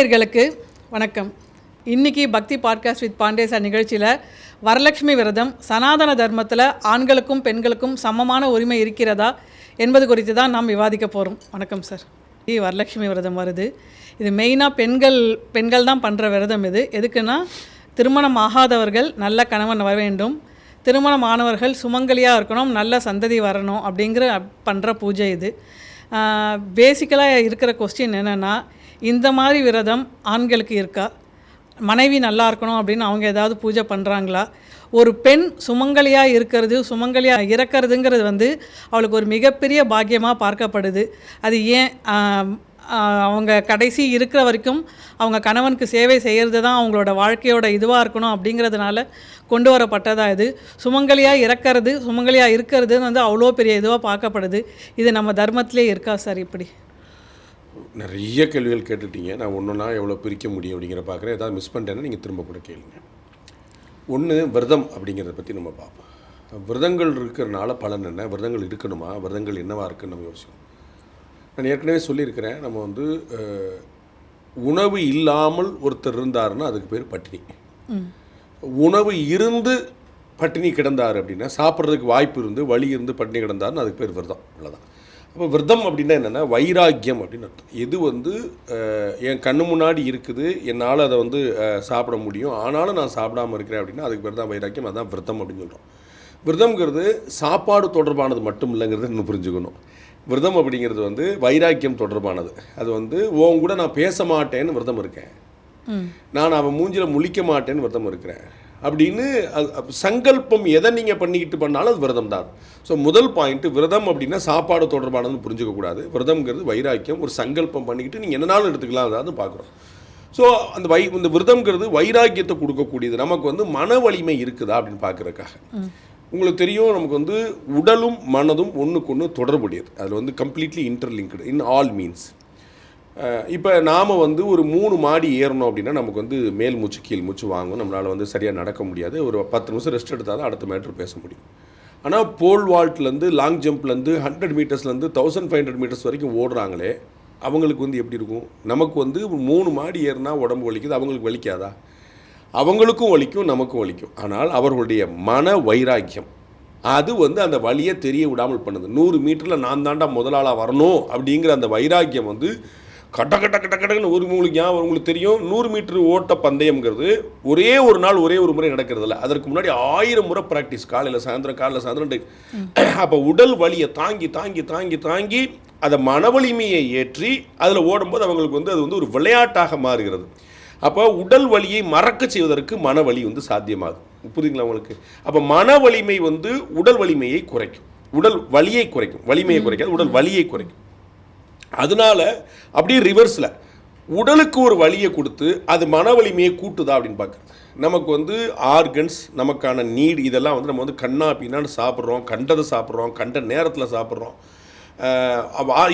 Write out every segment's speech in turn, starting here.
நேயர்களுக்கு வணக்கம். இன்றைக்கி பக்தி பாட்காஸ்ட் வித் பாண்டே சார் நிகழ்ச்சியில் வரலட்சுமி விரதம் சனாதன தர்மத்தில் ஆண்களுக்கும் பெண்களுக்கும் சமமான உரிமை இருக்கிறதா என்பது குறித்து தான் நாம் விவாதிக்க போகிறோம். வணக்கம் சார். வரலட்சுமி விரதம் வருது. இது மெயினாக பெண்கள் தான் பண்ணுற விரதம். இது எதுக்குன்னா, திருமணம் ஆகாதவர்கள் நல்ல கணவன் வர வேண்டும், திருமணமானவர்கள் சுமங்கலியாக இருக்கணும், நல்ல சந்ததி வரணும் அப்படிங்கிற பண்ணுற பூஜை இது. பேசிக்கலாக இருக்கிற கொஸ்டின் என்னென்னா, இந்த மாதிரி விரதம் ஆண்களுக்கு இருக்கா? மனைவி நல்லா இருக்கணும் அப்படின்னு அவங்க ஏதாவது பூஜை பண்ணுறாங்களா? ஒரு பெண் சுமங்கலியாக இருக்கிறது, சுமங்கலியாக இறக்கிறதுங்கிறது அவளுக்கு ஒரு மிகப்பெரிய பாக்கியமாக பார்க்கப்படுது. அது ஏன் அவங்க கடைசி இருக்கிற வரைக்கும் அவங்க கணவனுக்கு சேவை செய்கிறது தான் அவங்களோட வாழ்க்கையோட இதுவாக இருக்கணும் அப்படிங்கிறதுனால கொண்டு வரப்பட்டதாக இது. சுமங்கலியாக இருக்கிறது அவ்வளோ பெரிய இதுவாக பார்க்கப்படுது. இது நம்ம தர்மத்திலே இருக்கா சார்? இப்படி நிறைய கேள்விகள் கேட்டுட்டீங்க. நான் ஒன்றுனா எவ்வளோ பிரிக்க முடியும் அப்படிங்கிற பார்க்குறேன். ஏதாவது மிஸ் பண்ணிட்டேன்னா நீங்கள் திரும்ப கூட கேளுங்க. ஒன்று, விரதம் அப்படிங்கிறத பற்றி நம்ம பார்ப்போம். விரதங்கள் இருக்கிறனால பலன் என்ன? விரதங்கள் இருக்கணுமா? விரதங்கள் என்னவாக இருக்குன்னு நம்ம யோசிக்கணும். நான் ஏற்கனவே சொல்லியிருக்கிறேன், நம்ம உணவு இல்லாமல் ஒருத்தர் இருந்தாருன்னா அதுக்கு பேர் பட்டினி. உணவு இருந்து பட்டினி கிடந்தார் அப்படின்னா, சாப்பிட்றதுக்கு வாய்ப்பு இருந்து வழி இருந்து பட்டினி கிடந்தாருன்னு அதுக்கு பேர் விரதம். அவ்வளோதான். அப்போ விரதம் அப்படின்னா என்னென்னா, வைராக்கியம் அப்படின்னு அர்த்தம். எது என் கண்ணு முன்னாடி இருக்குது, என்னால் அதை சாப்பிட முடியும், ஆனாலும் நான் சாப்பிடாமல் இருக்கிறேன் அப்படின்னா அதுக்கு பேர் தான் வைராக்கியம். அதுதான் விரதம் அப்படின்னு சொல்கிறோம். விரதம்ங்கிறது சாப்பாடு தொடர்பானது மட்டும் இல்லைங்கிறது இன்னும் புரிஞ்சுக்கணும். விரதம் அப்படிங்கிறது வைராக்கியம் தொடர்பானது. அது உன் கூட நான் பேச மாட்டேன்னு விரதம் இருக்கேன், நான் அவன் மூஞ்சில் முழிக்க மாட்டேன்னு விரதம் இருக்கிறேன் அப்படின்னு சங்கல்பம் எதை நீங்கள் பண்ணிக்கிட்டு பண்ணாலும் அது விரதம் தான். ஸோ முதல் பாயிண்ட்டு, விரதம் அப்படின்னா சாப்பாடு தொடர்பானதுன்னு புரிஞ்சிக்கக்கூடாது. விரதம்ங்கிறது வைராக்கியம், ஒரு சங்கல்பம் பண்ணிக்கிட்டு நீங்கள் என்னனாலும் எடுத்துக்கலாம், அதாவது பார்க்குறோம். ஸோ இந்த விரதம்ங்கிறது வைராக்கியத்தை கொடுக்கக்கூடியது. நமக்கு மன வலிமை இருக்குதா அப்படின்னு பார்க்குறதுக்காக. உங்களுக்கு தெரியும், நமக்கு உடலும் மனதும் ஒன்றுக்கு ஒன்று தொடர்புடையது. அதில் completely interlinked in all means. இப்போ நாம் ஒரு 3 மாடி ஏறணும் அப்படின்னா நமக்கு மேல் மூச்சு கீழ் மூச்சு வாங்கும், நம்மளால் சரியாக நடக்க முடியாது. ஒரு 10 நிமிஷம் ரெஸ்ட் எடுத்தால் தான் அடுத்த மேட்ரு பேச முடியும். ஆனால் போல் வால்ட்லேருந்து லாங் ஜம்ப்லேருந்து 100 மீட்டர்ஸ்லேருந்து 1500 மீட்டர்ஸ் வரைக்கும் ஓடுறாங்களே, அவங்களுக்கு எப்படி இருக்கும்? நமக்கு 3 மாடி ஏறினா உடம்பு வலிக்குது, அவங்களுக்கு வலிக்காதா? அவங்களுக்கும் வலிக்கும், நமக்கும் வலிக்கும். ஆனால் அவர்களுடைய மன வைராக்கியம் அது அந்த வலியை தெரிய விடாமல் பண்ணுது. 100 மீட்டரில் நான் தாண்டா முதலாளாக வரணும் அப்படிங்கிற அந்த வைராக்கியம் கட்டன்னு உங்களுக்கு தெரியும். 100 மீட்டர் ஓட்ட பந்தயம்ங்கிறது ஒரே ஒரு நாள் ஒரே ஒரு முறை நடக்கிறதில்ல. அதற்கு முன்னாடி 1000 முறை ப்ராக்டிஸ், காலையில் சாயந்தரம். அப்போ உடல் வலியை தாங்கி தாங்கி தாங்கி தாங்கி அதை மன வலிமையை ஏற்றி அதில் ஓடும்போது அவங்களுக்கு அது ஒரு விளையாட்டாக மாறுகிறது. அப்போ உடல் வலியை மறக்க செய்வதற்கு மன வலி சாத்தியமாகுது. புரியுதுங்களா உங்களுக்கு? அப்போ மன வலிமை உடல் வலிமையை குறைக்கும், உடல் வலியை குறைக்கும், வலிமையை குறைக்காது, உடல் வலியை குறைக்கும். அதனால அப்படியே ரிவர்ஸில் உடலுக்கு ஒரு வலியை கொடுத்து அது மன வலிமையை கூட்டுதா அப்படின்னு பார்க்குறது. நமக்கு ஆர்கன்ஸ், நமக்கான நீட், இதெல்லாம் நம்ம கண்ணா பின்னான்னு சாப்பிட்றோம், கண்டதை சாப்பிட்றோம், கண்ட நேரத்தில் சாப்பிட்றோம்.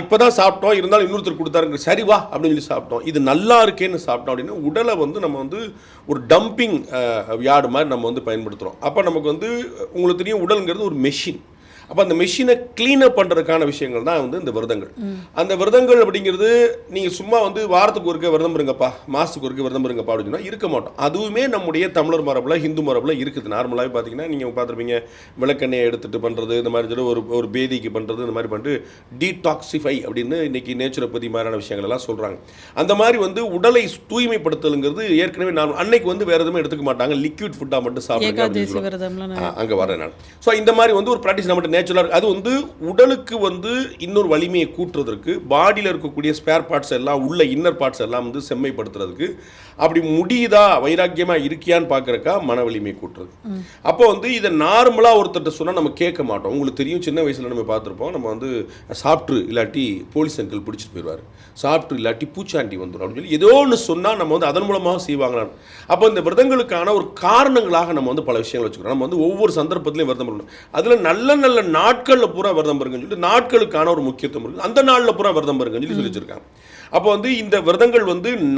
இப்போ தான் சாப்பிட்டோம், இருந்தாலும் இன்னொருத்தர் கொடுத்தாருங்க, சரி வா அப்படின்னு சொல்லி சாப்பிட்டோம், இது நல்லா இருக்கேன்னு சாப்பிட்டோம் அப்படின்னா உடலை நம்ம ஒரு டம்பிங் யார்டு மாதிரி நம்ம பயன்படுத்துகிறோம். அப்போ நமக்கு உங்களுக்கு தெரியும், உடலுங்கிறது ஒரு மெஷின். அப்போ அந்த மெஷினை க்ளீனப் பண்ணுறதுக்கான விஷயங்கள் தான் இந்த விரதங்கள். அந்த விரதங்கள் அப்படிங்கிறது நீங்கள் சும்மா வாரத்துக்கு ஒருக்க விரதம் இருங்கப்பா, மாதத்துக்கு ஒருக்க விரதம் இருங்கப்பா அப்படின்னு சொன்னால் இருக்க மாட்டோம். அதுவுமே நம்முடைய தமிழர் மரபில், ஹிந்து மரபில் இருக்குது. நார்மலாகவே பார்த்தீங்கன்னா நீங்கள் பார்த்துருப்பீங்க, விளக்கெண்ணெயை எடுத்துகிட்டு பண்ணுறது, இந்த மாதிரி சொல்லி ஒரு பேதிக்கு பண்ணுறது, இந்த மாதிரி பண்ணிட்டு டீடாக்சிஃபை அப்படின்னு இன்றைக்கி நேச்சுரோபதி மாதிரியான விஷயங்கள் எல்லாம் சொல்கிறாங்க. அந்த மாதிரி உடலை தூய்மைப்படுத்தலுங்கிறது ஏற்கனவே நான் அன்னைக்கு வேறு எதுவுமே எடுத்துக்க மாட்டாங்க, லிக்விட் ஃபுட்டாக மட்டும் சாப்பிடுங்க, அங்கே வரேன் நான். ஸோ இந்த மாதிரி ஒரு ப்ராக்டிஸ் நம்மகிட்ட நேச்சுரலாக அது உடலுக்கு இன்னொரு வலிமையை கூட்டுறதுக்கு, பாடியில் இருக்கக்கூடிய ஸ்பேர் பார்ட்ஸ் எல்லாம் உள்ள இன்னர் பார்ட்ஸ் எல்லாம் செம்மைப்படுத்துறதுக்கு. அப்படி முடியுதா, வைராக்கியமாக இருக்கியான்னு பார்க்குறக்கா மன வலிமையை கூட்டுறது. அப்போ இதை நார்மலாக ஒருத்தர்கிட்ட சொன்னால் நம்ம கேட்க மாட்டோம். உங்களுக்கு தெரியும், சின்ன வயசில் நம்ம பார்த்துருப்போம், நம்ம சாப்பிட்டு இல்லாட்டி போலீஸ் அங்கிள் பிடிச்சிட்டு போயிடுவார், சாப்பிட்டு இல்லாட்டி பூச்சாண்டி வந்துடும் அப்படின்னு சொல்லி ஏதோ ஒன்று சொன்னால் நம்ம அதன் மூலமாக செய்வாங்களான்னு. அப்போ இந்த விரதங்களுக்கான ஒரு காரணங்களாக நம்ம பல விஷயங்கள் வச்சுக்கிறோம். நம்ம ஒவ்வொரு சந்தர்ப்பத்திலையும் விரதம் பண்ணணும். அதில் நல்ல நல்ல நாட்களில் பூரா விரதம் பாருங்கன்னு சொல்லிட்டு நாட்களுக்கான ஒரு முக்கியத்துவம் இருக்குது. அந்த நாளில் பூரா விரதம் பாருங்கன்னு சொல்லி வச்சுருக்காங்க. அப்போ இந்த விரதங்கள்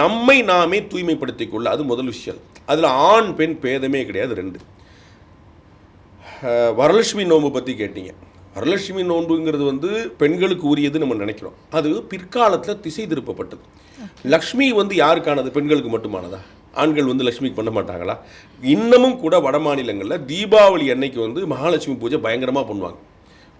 நம்மை நாமே தூய்மைப்படுத்திக் கொள்ள, அது முதல் விஷயம். அதில் ஆண் பெண் பேதமே கிடையாது. 2, வரலட்சுமி நோம்பு பற்றி கேட்டீங்க. வரலட்சுமி நோன்புங்கிறது வந்து பெண்களுக்கு உரியது நம்ம நினைக்கிறோம். அது பிற்காலத்தில் திசை திருப்பப்பட்டது. லக்ஷ்மி வந்து யாருக்கானது? பெண்களுக்கு மட்டுமானதா? ஆண்கள் வந்து லக்ஷ்மிக்கு பண்ண மாட்டாங்களா? இன்னமும் கூட வட மாநிலங்களில் தீபாவளி அன்னைக்கு வந்து மகாலட்சுமி பூஜை பயங்கரமாக பண்ணுவாங்க.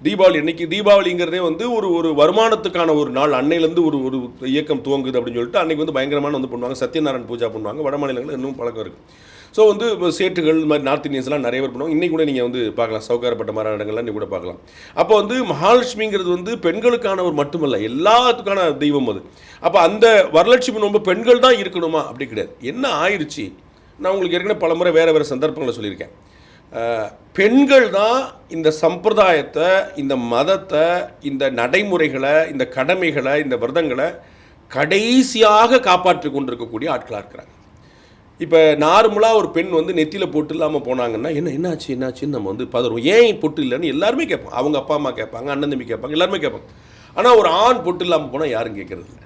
தீபாவளி அன்னைக்கு, தீபாவளிங்கிறதே வந்து ஒரு வருமானத்துக்கான ஒரு நாள். அன்னையிலேருந்து ஒரு இயக்கம் துவங்குது அப்படின்னு சொல்லிட்டு அன்னைக்கு வந்து பயங்கரமான வந்து பண்ணுவாங்க. சத்யநாராயண பூஜா பண்ணுவாங்க. வட மாநிலங்களில் இன்னும் பழக்கம் இருக்குது. ஸோ வந்து சேட்டுகள் இந்த மாதிரி நார்த் இந்தியன்ஸ்லாம் நிறைய பேர் பண்ணுவாங்க. இன்றைக்கி கூட நீங்கள் வந்து பார்க்கலாம், சவுகாரப்பட்ட மாதிரி இடங்கள்லாம் நீங்கள் கூட பார்க்கலாம். அப்போ வந்து மகாலட்சுமிங்கிறது வந்து பெண்களுக்கானவர் மட்டுமல்ல, எல்லாத்துக்கான தெய்வம் அது. அப்போ அந்த வரலட்சுமி நோன்பு பெண்கள் தான் இருக்கணுமா? அப்படி கிடையாது. என்ன ஆயிடுச்சு, நான் உங்களுக்கு ஏற்கனவே பல முறை வேறு சந்தர்ப்பங்களை சொல்லியிருக்கேன். பெண்கள் தான் இந்த சம்பிரதாயத்தை, இந்த மதத்தை, இந்த நடைமுறைகளை, இந்த கடமைகளை, இந்த விரதங்களை கடைசியாக காப்பாற்றி கொண்டிருக்கக்கூடிய ஆட்களாக இருக்கிறாங்க. இப்போ நார்மலாக ஒரு பெண் வந்து நெத்தியில் பொட்டு இல்லாமல் போனாங்கன்னா என்னாச்சுன்னு நம்ம வந்து பதறுவோம். ஏன் பொட்டு இல்லைன்னு எல்லாருமே கேட்போம். அவங்க அப்பா அம்மா கேட்பாங்க, அண்ணன் தம்பி கேட்பாங்க, எல்லாருமே கேட்பாங்க. ஆனால் ஒரு ஆண் பொட்டு இல்லாமல் போனால் யாரும் கேட்கறது இல்லை.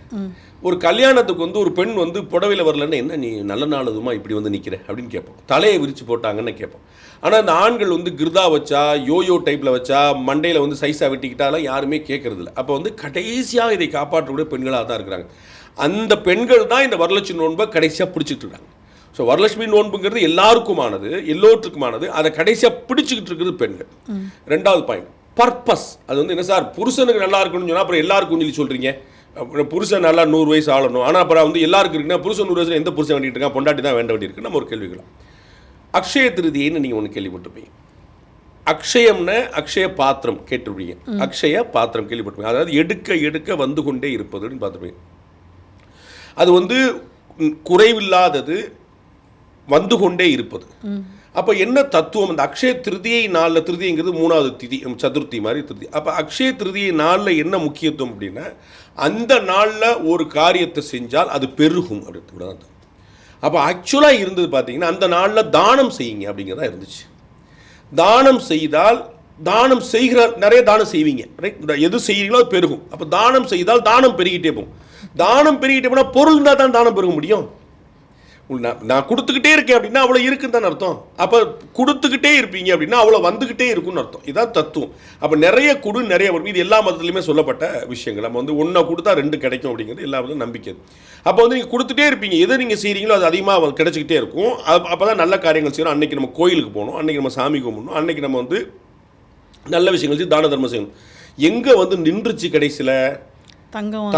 ஒரு கல்யாணத்துக்கு வந்து ஒரு பெண் வந்து புடவையில் வரலன்னா, என்ன நீ நல்ல நாள் எதுமா இப்படி வந்து நிற்கிற அப்படின்னு கேட்போம். தலையை விரித்து போட்டாங்கன்னு கேட்போம். ஆனால் அந்த ஆண்கள் வந்து கிருதா வச்சா, யோயோ டைப்பில் வச்சா, மண்டையில் வந்து சைஸாக வெட்டிக்கிட்டாலாம் யாருமே கேட்கறது இல்லை. அப்போ வந்து கடைசியாக இதை காப்பாற்றக்கூடிய பெண்களாக தான் இருக்கிறாங்க. அந்த பெண்கள் தான் இந்த வரலட்சுமி நோன்பை கடைசியாக பிடிச்சிட்டு இருக்காங்க. ஸோ வரலட்சுமி நோன்புங்கிறது எல்லாருக்குமானது, எல்லோருக்குமானது. அதை கடைசியாக பிடிச்சிக்கிட்டு இருக்கிறது பெண்கள். ரெண்டாவது பாயிண்ட், பர்பஸ். அது வந்து என்ன சார், புருஷனுக்கு நல்லா இருக்கணும்னு சொன்னால் அப்புறம் எல்லாருக்கும் சொல்லி சொல்கிறீங்க. புருஷன் நல்லா 100 வயசு ஆளணும், ஆனால் அப்புறம் வந்து எல்லாருக்கும் இருக்குன்னா புருஷன் 100 வயசுல எந்த புருஷன் வேண்டிட்டு இருக்கா, பொண்டாட்டி தான் வேண்ட வேண்டியிருக்கு. நம்ம ஒரு கேள்விக்கலாம். அக்ஷய திருதியைன்னு நீங்கள் ஒன்று கேள்விப்பட்டிருப்பீங்க. அக்ஷயம்னு அக்ஷய பாத்திரம் கேட்டுருப்பீங்க. அக்ஷய பாத்திரம் கேள்விப்பட்டிருப்பீங்க. அதாவது எடுக்க எடுக்க வந்து கொண்டே இருப்பதுன்னு பார்த்துருப்பீங்க. அது வந்து குறைவில்லாதது, வந்து கொண்டே இருப்பது. அப்போ என்ன தத்துவம்? அந்த அக்ஷய திருதியை நாளில், திருதிங்கிறது 3வது திதி, சதுர்த்தி மாதிரி திருதி. அப்போ அக்ஷய திருதியை நாளில் என்ன முக்கியத்துவம் அப்படின்னா, அந்த நாளில் ஒரு காரியத்தை செஞ்சால் அது பெருகும் அப்படின்றது தான். அப்போ ஆக்சுவலாக இருந்தது பார்த்தீங்கன்னா, அந்த நாளில் தானம் செய்யுங்க அப்படிங்கிறதா இருந்துச்சு. தானம் செய்தால், தானம் செய்கிற நிறைய தானம் செய்வீங்க, ரைட்? எது செய்கிறீங்களோ அது பெருகும். அப்போ தானம் செய்தால் தானம் பெருகிட்டே போகும். தானம் பெருகிட்டே போனால் பொருள் இருந்தால் தான் தானம் பெருக முடியும். நான் கொடுத்துக்கிட்டே இருக்கேன் அப்படின்னா அவ்வளோ இருக்குன்னு தானே அர்த்தம். அப்போ கொடுத்துக்கிட்டே இருப்பீங்க அப்படின்னா அவ்வளோ வந்துக்கிட்டே இருக்குன்னு அர்த்தம். இதான் தத்துவம். அப்போ நிறைய கொடு, நிறைய வரும். இது எல்லா மதத்துலையுமே சொல்லப்பட்ட விஷயங்கள். நம்ம வந்து 1 கொடுத்தா 2 கிடைக்கும் அப்படிங்கிறது எல்லா மதம் நம்பிக்கை. அப்போ வந்து நீங்கள் கொடுத்துட்டே இருப்பீங்க, எதை நீங்கள் செய்கிறீங்களோ அது அதிகமாக கிடைச்சிக்கிட்டே இருக்கும். அப்போ தான் நல்ல காரியங்கள் செய்யணும். அன்றைக்கி நம்ம கோயிலுக்கு போகணும், அன்றைக்கி நம்ம சாமி கும்பிடணும், அன்றைக்கி நம்ம வந்து நல்ல விஷயங்கள் செய்து தான தர்மம் செய்யணும். எங்கே வந்து நின்றுச்சு கடைசியில்?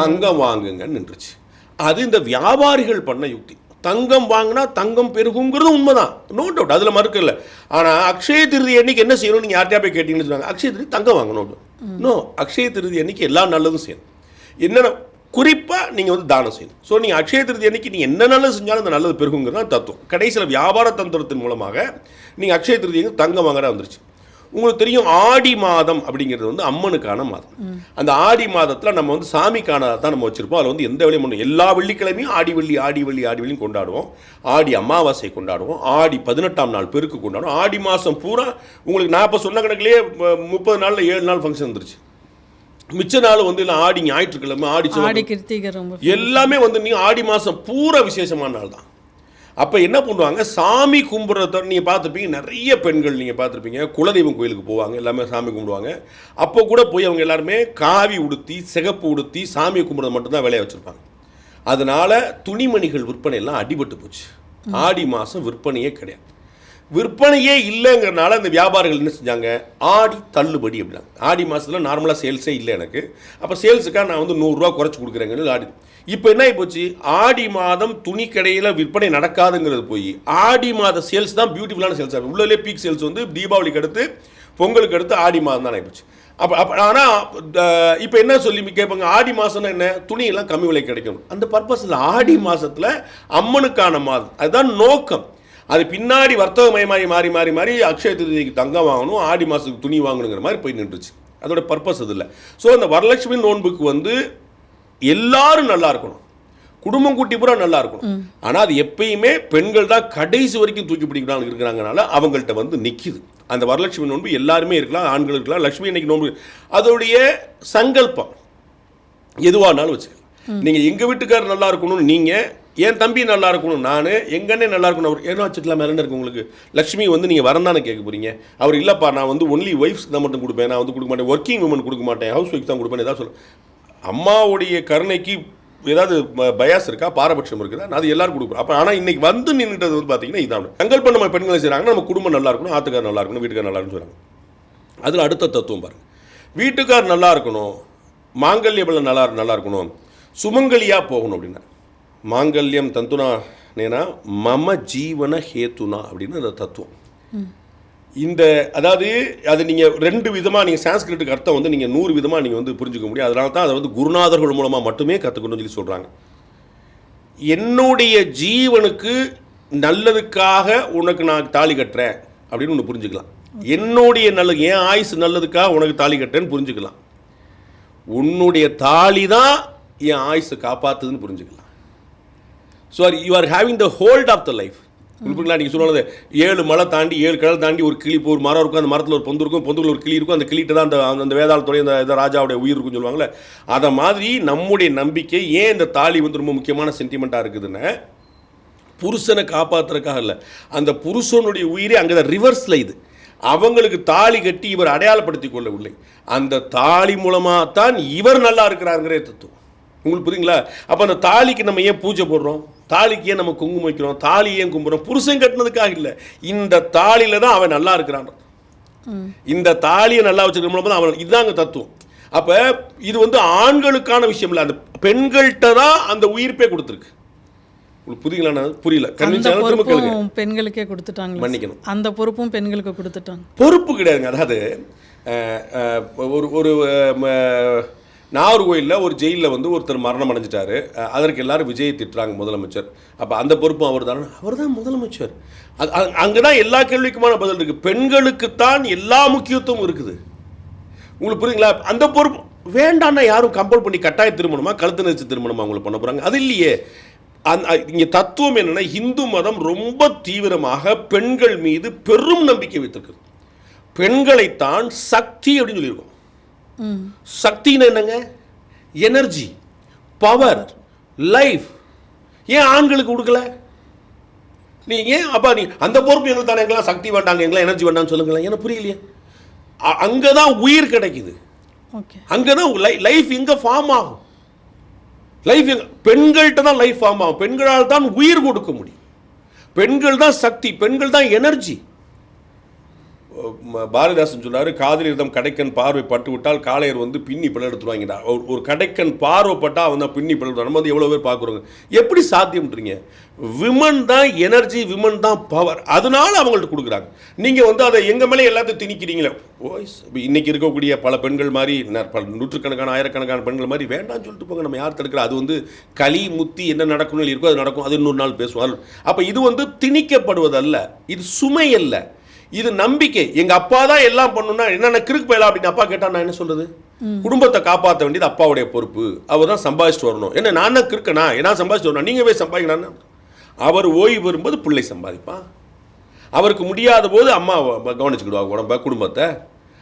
தங்கம் வாங்குங்கன்னு நின்றுச்சு. அது இந்த வியாபாரிகள் பண்ண யுக்தி. தங்கம் வாங்கினா தங்கம் பெருகுங்கிறது உண்மைதான், நோ டவுட், அதில் மறுக்க இல்லை. ஆனால் அக்ஷய திருதி அன்னைக்கு என்ன செய்யணும்? நீங்கள் யார்கிட்டயா போய் கேட்டீங்கன்னு சொன்னாங்க, அக்ஷய திருதி தங்கம் வாங்கணும். நோ, அக்ஷய திருதி அன்னைக்கு எல்லா நல்லதும் செய்யணும். என்னென்ன குறிப்பாக நீங்கள் வந்து தானம் செய்யணும். ஸோ நீங்கள் அக்ஷய திருதி அன்னைக்கு நீங்கள் என்ன நல்லது செஞ்சாலும் அந்த நல்லது பெருகுங்கிறது தான் தத்துவம். கடைசியில் வியாபார தந்திரத்தின் மூலமாக நீங்கள் அக்ஷய திருதி தங்கம் வாங்குறா வந்துருச்சு. உங்களுக்கு தெரியும், ஆடி மாதம் அப்படிங்கிறது வந்து அம்மனுக்கான மாதம். அந்த ஆடி மாதத்தில் நம்ம வந்து சாமிக்கான தான் நம்ம வச்சுருப்போம். அதில் வந்து எந்த வேலையும் பண்ணுவோம். எல்லா வெள்ளிக்கிழமையும் ஆடி வெள்ளியும் கொண்டாடுவோம். ஆடி அமாவாசை கொண்டாடுவோம். ஆடி 18ஆம் நாள் பெருக்கு கொண்டாடுவோம். ஆடி மாதம் பூரா உங்களுக்கு நான் இப்போ சொன்ன கணக்கிலேயே 30 நாளில் 7 நாள் ஃபங்க்ஷன் வந்துருச்சு. மிச்ச நாள் வந்து இல்லை, ஆடி ஞாயிற்றுக்கிழமை, ஆடி கிருத்திகை, எல்லாமே வந்து நீங்கள் ஆடி மாதம் பூரா விசேஷமான நாள் தான். அப்போ என்ன பண்ணுவாங்க, சாமி கும்பிட்றத நீங்கள் பார்த்துருப்பீங்க, நிறைய பெண்கள் நீங்கள் பார்த்துருப்பீங்க குலதெய்வம் கோயிலுக்கு போவாங்க, எல்லாமே சாமி கும்பிடுவாங்க. அப்போ கூட போய் அவங்க எல்லாருமே காவி உடுத்தி, சிகப்பு உடுத்தி சாமி கும்பிட்றது மட்டும்தான் வேலையை வச்சுருப்பாங்க. அதனால் துணிமணிகள் விற்பனை எல்லாம் அடிபட்டு போச்சு. ஆடி மாதம் விற்பனையே கிடையாது. விற்பனையே இல்லைங்கிறனால இந்த வியாபாரிகள் என்ன செஞ்சாங்க, ஆடி தள்ளுபடி அப்படின்னாங்க. ஆடி மாதத்தில் நார்மலாக சேல்ஸே இல்லை எனக்கு, அப்போ சேல்ஸுக்காக நான் வந்து 100 ரூபா குறைச்சி கொடுக்குறேங்கன்னு ஆடி. இப்போ என்ன ஆகி போச்சு, ஆடி மாதம் துணி கடையில் விற்பனை நடக்காதுங்கிறது போய் ஆடி மாத சேல்ஸ் தான் பியூட்டிஃபுல்லான சேல்ஸ் ஆகும். உள்ளே பீக் சேல்ஸ் வந்து தீபாவளிக்கு அடுத்து, பொங்கலுக்கு அடுத்து ஆடி மாதம் தான் ஆகிப்போச்சு. அப்போ ஆனால் இப்போ என்ன சொல்லி கேட்பாங்க, ஆடி மாதம்னா என்ன, துணியெல்லாம் கம்மி விலை கிடைக்கும். அந்த பர்பஸில் ஆடி மாதத்தில் அம்மனுக்கான மாதம், அதுதான் நோக்கம். அது பின்னாடி வர்த்தகமயமாகி மாறி அக்ஷய திருதிக்கு தங்கம் வாங்கணும், ஆடி மாதத்துக்கு துணி வாங்கணுங்கிற மாதிரி போய் நின்றுச்சு. அதோட பர்பஸ் அது இல்லை. ஸோ அந்த வரலட்சுமி நோன்புக்கு வந்து எல்லாரும் நல்லா இருக்கணும், குடும்பம் குட்டி பூரா நல்லா இருக்கணும். ஆனால் அது எப்பயுமே பெண்கள் தான் கடைசி வரைக்கும் தூக்கி பிடிக்கிறாங்க இருக்கிறாங்கனால அவங்கள்ட்ட வந்து நிற்கிது. அந்த வரலட்சுமி நோன்பு எல்லாருமே இருக்கலாம், ஆண்கள் இருக்கலாம். லட்சுமி இன்னைக்கு நோன்பு அதோடைய சங்கல்பம் எதுவானாலும் வச்சுக்கலாம். நீங்கள் எங்கள் வீட்டுக்காரர் நல்லா இருக்கணும்னு நீங்கள் என் தம்பி நல்லா இருக்கணும், நான் எங்கன்னே நல்லா இருக்கணும். அவர் ஏன்னா வச்சுக்கலாம் மேலே இருக்கு உங்களுக்கு. லக்ஷ்மி வந்து நீங்கள் வரந்தானே கேட்க போகிறீங்க. அவர் இல்லைப்பா நான் வந்து ஒன்லி ஒய்ஃப்ஸ்க்கு தான் மட்டும் கொடுப்பேன், நான் வந்து கொடுக்க மாட்டேன், ஒர்க்கிங் உமன் கொடுக்க மாட்டேன், ஹவுஸ் ஒய்ஃப் தான் கொடுப்பேன் ஏதாவது சொல்ல. அம்மாவுடைய கருணைக்கு ஏதாவது பயாஸ் இருக்கா, பாரபட்சம் இருக்குதா, அது எல்லாரும் கொடுப்போம். அப்போ ஆனால் இன்னைக்கு வந்து நின்றுட்டது வந்து பார்த்தீங்கன்னா இதான் சங்கல்பம் நம்ம பெண்களை செய்கிறாங்கன்னா நம்ம குடும்பம் நல்லா இருக்கணும், ஆத்துக்கார் நல்லா இருக்கணும், வீட்டுக்கார் நல்லா இருக்குன்னு சொல்கிறாங்க. அதில் அடுத்த தத்துவம் பாருங்கள், வீட்டுக்கார் நல்லா இருக்கணும், மாங்கல்ய பலம் நல்லா இருக்கணும், சுமங்கலியாக போகணும் அப்படின்னா மாங்கல்யம் தந்துனா நேனா மம ஜீவன ஹேத்துனா அப்படின்னு அந்த தத்துவம். இந்த அதாவது அது நீங்கள் 2 விதமாக நீங்கள் சான்ஸ்கிரிட்டுக்கு அர்த்தம் வந்து நீங்கள் 100 விதமாக நீங்கள் வந்து புரிஞ்சுக்க முடியும். அதனால தான் அதை வந்து குருநாதர்கள் மூலமாக மட்டுமே கற்றுக்கணும்னு சொல்லி சொல்கிறாங்க. என்னுடைய ஜீவனுக்கு நல்லதுக்காக உனக்கு நான் தாலி கட்டுறேன் அப்படின்னு ஒன்று புரிஞ்சுக்கலாம். என்னுடைய நல்லது, என் ஆயுசு நல்லதுக்காக உனக்கு தாலி கட்டுறேன்னு புரிஞ்சுக்கலாம். உன்னுடைய தாலி தான் என் ஆயுசை காப்பாற்றுதுன்னு புரிஞ்சுக்கலாம். So you are having the hold of the life. புரியுங்களா? நீங்கள் சொல்லுவது 7 மலை தாண்டி 7 கடல் தாண்டி ஒரு கிளி, ஒரு மரம் இருக்கும், அந்த மரத்தில் ஒரு பொந்து இருக்கும், பொந்துக்குள்ள ஒரு கிளி இருக்கும், அந்த கிளிகிட்ட தான் அந்த வேதாளத்துடைய இந்த ராஜாவுடைய உயிர் இருக்குன்னு சொல்லுவாங்களே. அதை மாதிரி நம்முடைய நம்பிக்கை ஏன் இந்த தாலி வந்து ரொம்ப முக்கியமான சென்டிமெண்ட்டாக இருக்குதுன்னு, புருஷனை காப்பாற்றுறதுக்காக இல்லை, அந்த புருஷனுடைய உயிரே அங்கே தான் ரிவர்ஸில் இது. அவங்களுக்கு தாலி கட்டி இவர் அடையாளப்படுத்தி கொள்ளவில்லை, அந்த தாலி மூலமாக தான் இவர் நல்லா இருக்கிறாருங்கிற தத்துவம். உங்களுக்கு புரியுங்களா? அப்போ அந்த தாலிக்கு நம்ம ஏன் பூஜை போடுறோம், தாலிக்கு ஏன் நம்ம குங்குமம் வைக்கிறோம், தாலி ஏன் கும்பிட்றோம்? புருஷன் கட்டினதுக்காக இல்லை, இந்த தாலியில தான் அவன் நல்லா இருக்கிறான். இந்த தாலியை நல்லா வச்சுக்கிற மூலமாக தான் அவன், இதுதாங்க தத்துவம். அப்போ இது வந்து ஆண்களுக்கான விஷயம் இல்லை, அந்த பெண்கள்கிட்ட தான் அந்த உயிர்ப்பே கொடுத்துருக்கு. உங்களுக்கு புரியுங்களா? புரியல, திரும்ப கேளுங்க. பெண்களுக்கே கொடுத்துட்டாங்க, மன்னிக்கணும், அந்த பொறுப்பும் பெண்களுக்கு கொடுத்துட்டாங்க. பொறுப்பு கிடையாதுங்க. அதாவது ஒரு நாகர்கோயிலில் ஒரு ஜெயிலில் வந்து ஒருத்தர் மரணம் அடைஞ்சிட்டாரு. அதற்கு எல்லாரும் விஜயை திட்டுறாங்க, முதலமைச்சர். அப்போ அந்த பொறுப்பும் அவர் தானே, அவர் தான் முதலமைச்சர். அங்கே தான் எல்லா கேள்விக்குமான பதில் இருக்குது. பெண்களுக்குத்தான் எல்லா முக்கியத்துவம் இருக்குது. உங்களுக்கு புரியுங்களா? அந்த பொறுப்பு வேண்டான்னா யாரும் கம்பல் பண்ணி கட்டாய திருமணமா, கழுத்து நெரிச்சு திருமணமா அவங்களை பண்ண போகிறாங்க? அது இல்லையே. இங்கே தத்துவம் என்னென்னா, இந்து மதம் ரொம்ப தீவிரமாக பெண்கள் மீது பெரும் நம்பிக்கை வைத்திருக்கு. பெண்களைத்தான் சக்தி அப்படின்னு சொல்லியிருக்கோம். சக்தின்னு என்னங்க? Energy, power, life. ஏன் ஆண்களுக்கு கொடுக்கல? நீங்க ஏன் அப்பா நீ அந்த பொறுப்பு எங்களுக்கு தானே, எங்கெல்லாம் சக்தி வேண்டாங்க, எங்கெல்லாம் எனர்ஜி வேண்டாம்னு சொல்லுங்களேன். எனக்கு புரியலையே. அங்கதான் உயிர் கிடைக்குது, அங்கதான் லைஃப் எங்க ஃபார்ம் ஆகும். லைஃப் பெண்கள்கிட்ட தான் லைஃப் ஃபார்ம் ஆகும். பெண்களால் தான் உயிர் கொடுக்க முடியும். பெண்கள் தான் சக்தி, பெண்கள் தான் எனர்ஜி. பாரதிதாசன் சொல்றாரு, காதலிடம் கடைக்கன் பார்வை பட்டு விட்டால் காளையர் வந்து பின்னி பிள்ளை எடுத்துருவாங்கடா. ஒரு கடைக்கன் பார்வைப்பட்டா அவன் தான் பின்னி பிள்ளை. நம்ம வந்து எவ்வளோ பேர் பார்க்குறோங்க. எப்படி சாத்தியம்ன்றீங்க? விமன் தான் எனர்ஜி, விமன் தான் பவர். அதனால அவங்கள்ட்ட கொடுக்குறாங்க. நீங்கள் வந்து அதை எங்கள் மேலே எல்லாத்தையும் திணிக்கிறீங்களே. வாய்ஸ் இன்னைக்கு இருக்கக்கூடிய பல பெண்கள் மாதிரி, பல நூற்றுக்கணக்கான ஆயிரக்கணக்கான பெண்கள் மாதிரி வேண்டாம்னு சொல்லிட்டு போங்க. நம்ம யார் தடுக்கிறோம்? அது வந்து களி முத்தி என்ன நடக்கணும் இருக்கோ அது நடக்கும். அது இன்னொரு நாள் பேசுவார். அப்போ இது வந்து திணிக்கப்படுவதல்ல, இது சுமை அல்ல, இது நம்பிக்கை. எங்க அப்பா தான் எல்லாம் பண்ணணும்னா என்னென்ன கிறுக்கு போயலாம் அப்படின்னு அப்பா கேட்டா நான் என்ன சொல்றது? குடும்பத்தை காப்பாற்ற வேண்டியது அப்பாவுடைய பொறுப்பு. அவர் தான் சம்பாதிச்சுட்டு வரணும். என்ன நான் தான் கிறுக்கனா? என்ன சம்பாதிச்சுட்டு வரணும், நீங்க போய் சம்பாதிக்கணும். அவர் ஓய்வு வரும்போது பிள்ளை சம்பாதிப்பான். அவருக்கு முடியாத போது அம்மா கவனிச்சுக்கிடுவாங்க உடம்ப, குடும்பத்தை.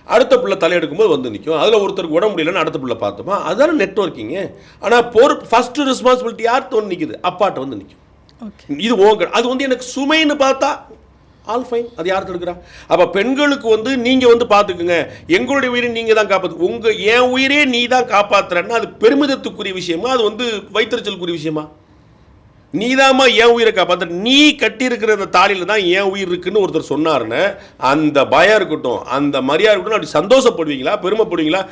அடுத்த பிள்ளை தலையெடுக்கும்போது வந்து நிற்கும். அதில் ஒருத்தருக்கு உடம்பு முடியலன்னு அடுத்த பிள்ளை பார்த்துப்பா. அதுதானே நெட்வொர்க்கிங்கு. ஆனால் பொறுப்பு ஃபர்ஸ்ட் ரெஸ்பான்சிபிலிட்டி யார்கிட்ட வந்து நிற்குது? அப்பாட்ட வந்து நிற்கும். இது ஓங்க. அது வந்து எனக்கு சுமைன்னு பார்த்தா ஆல் ஃபைன், அது யார் தடுக்கிறா? அப்போ பெண்களுக்கு வந்து நீங்கள் வந்து பார்த்துக்குங்க, எங்களுடைய உயிரை நீங்கள் தான் காப்பாற்று, என் உயிரே நீ தான் காப்பாற்றுறன்னா அது பெருமிதத்துக்குரிய விஷயமா, அது வந்து வைத்தறிச்சலுக்குரிய விஷயமா? நீதாம்மா என் உயிரை காப்பாற்ற, நீ கட்டியிருக்கிற அந்த தாலியில் தான் என் உயிர் இருக்குன்னு ஒருத்தர் சொன்னார்னு அந்த பயம் இருக்கட்டும், அந்த மரியாதை இருக்கட்டும், அப்படி சந்தோஷப்படுவீங்களா, பெருமைப்படுவீங்களா?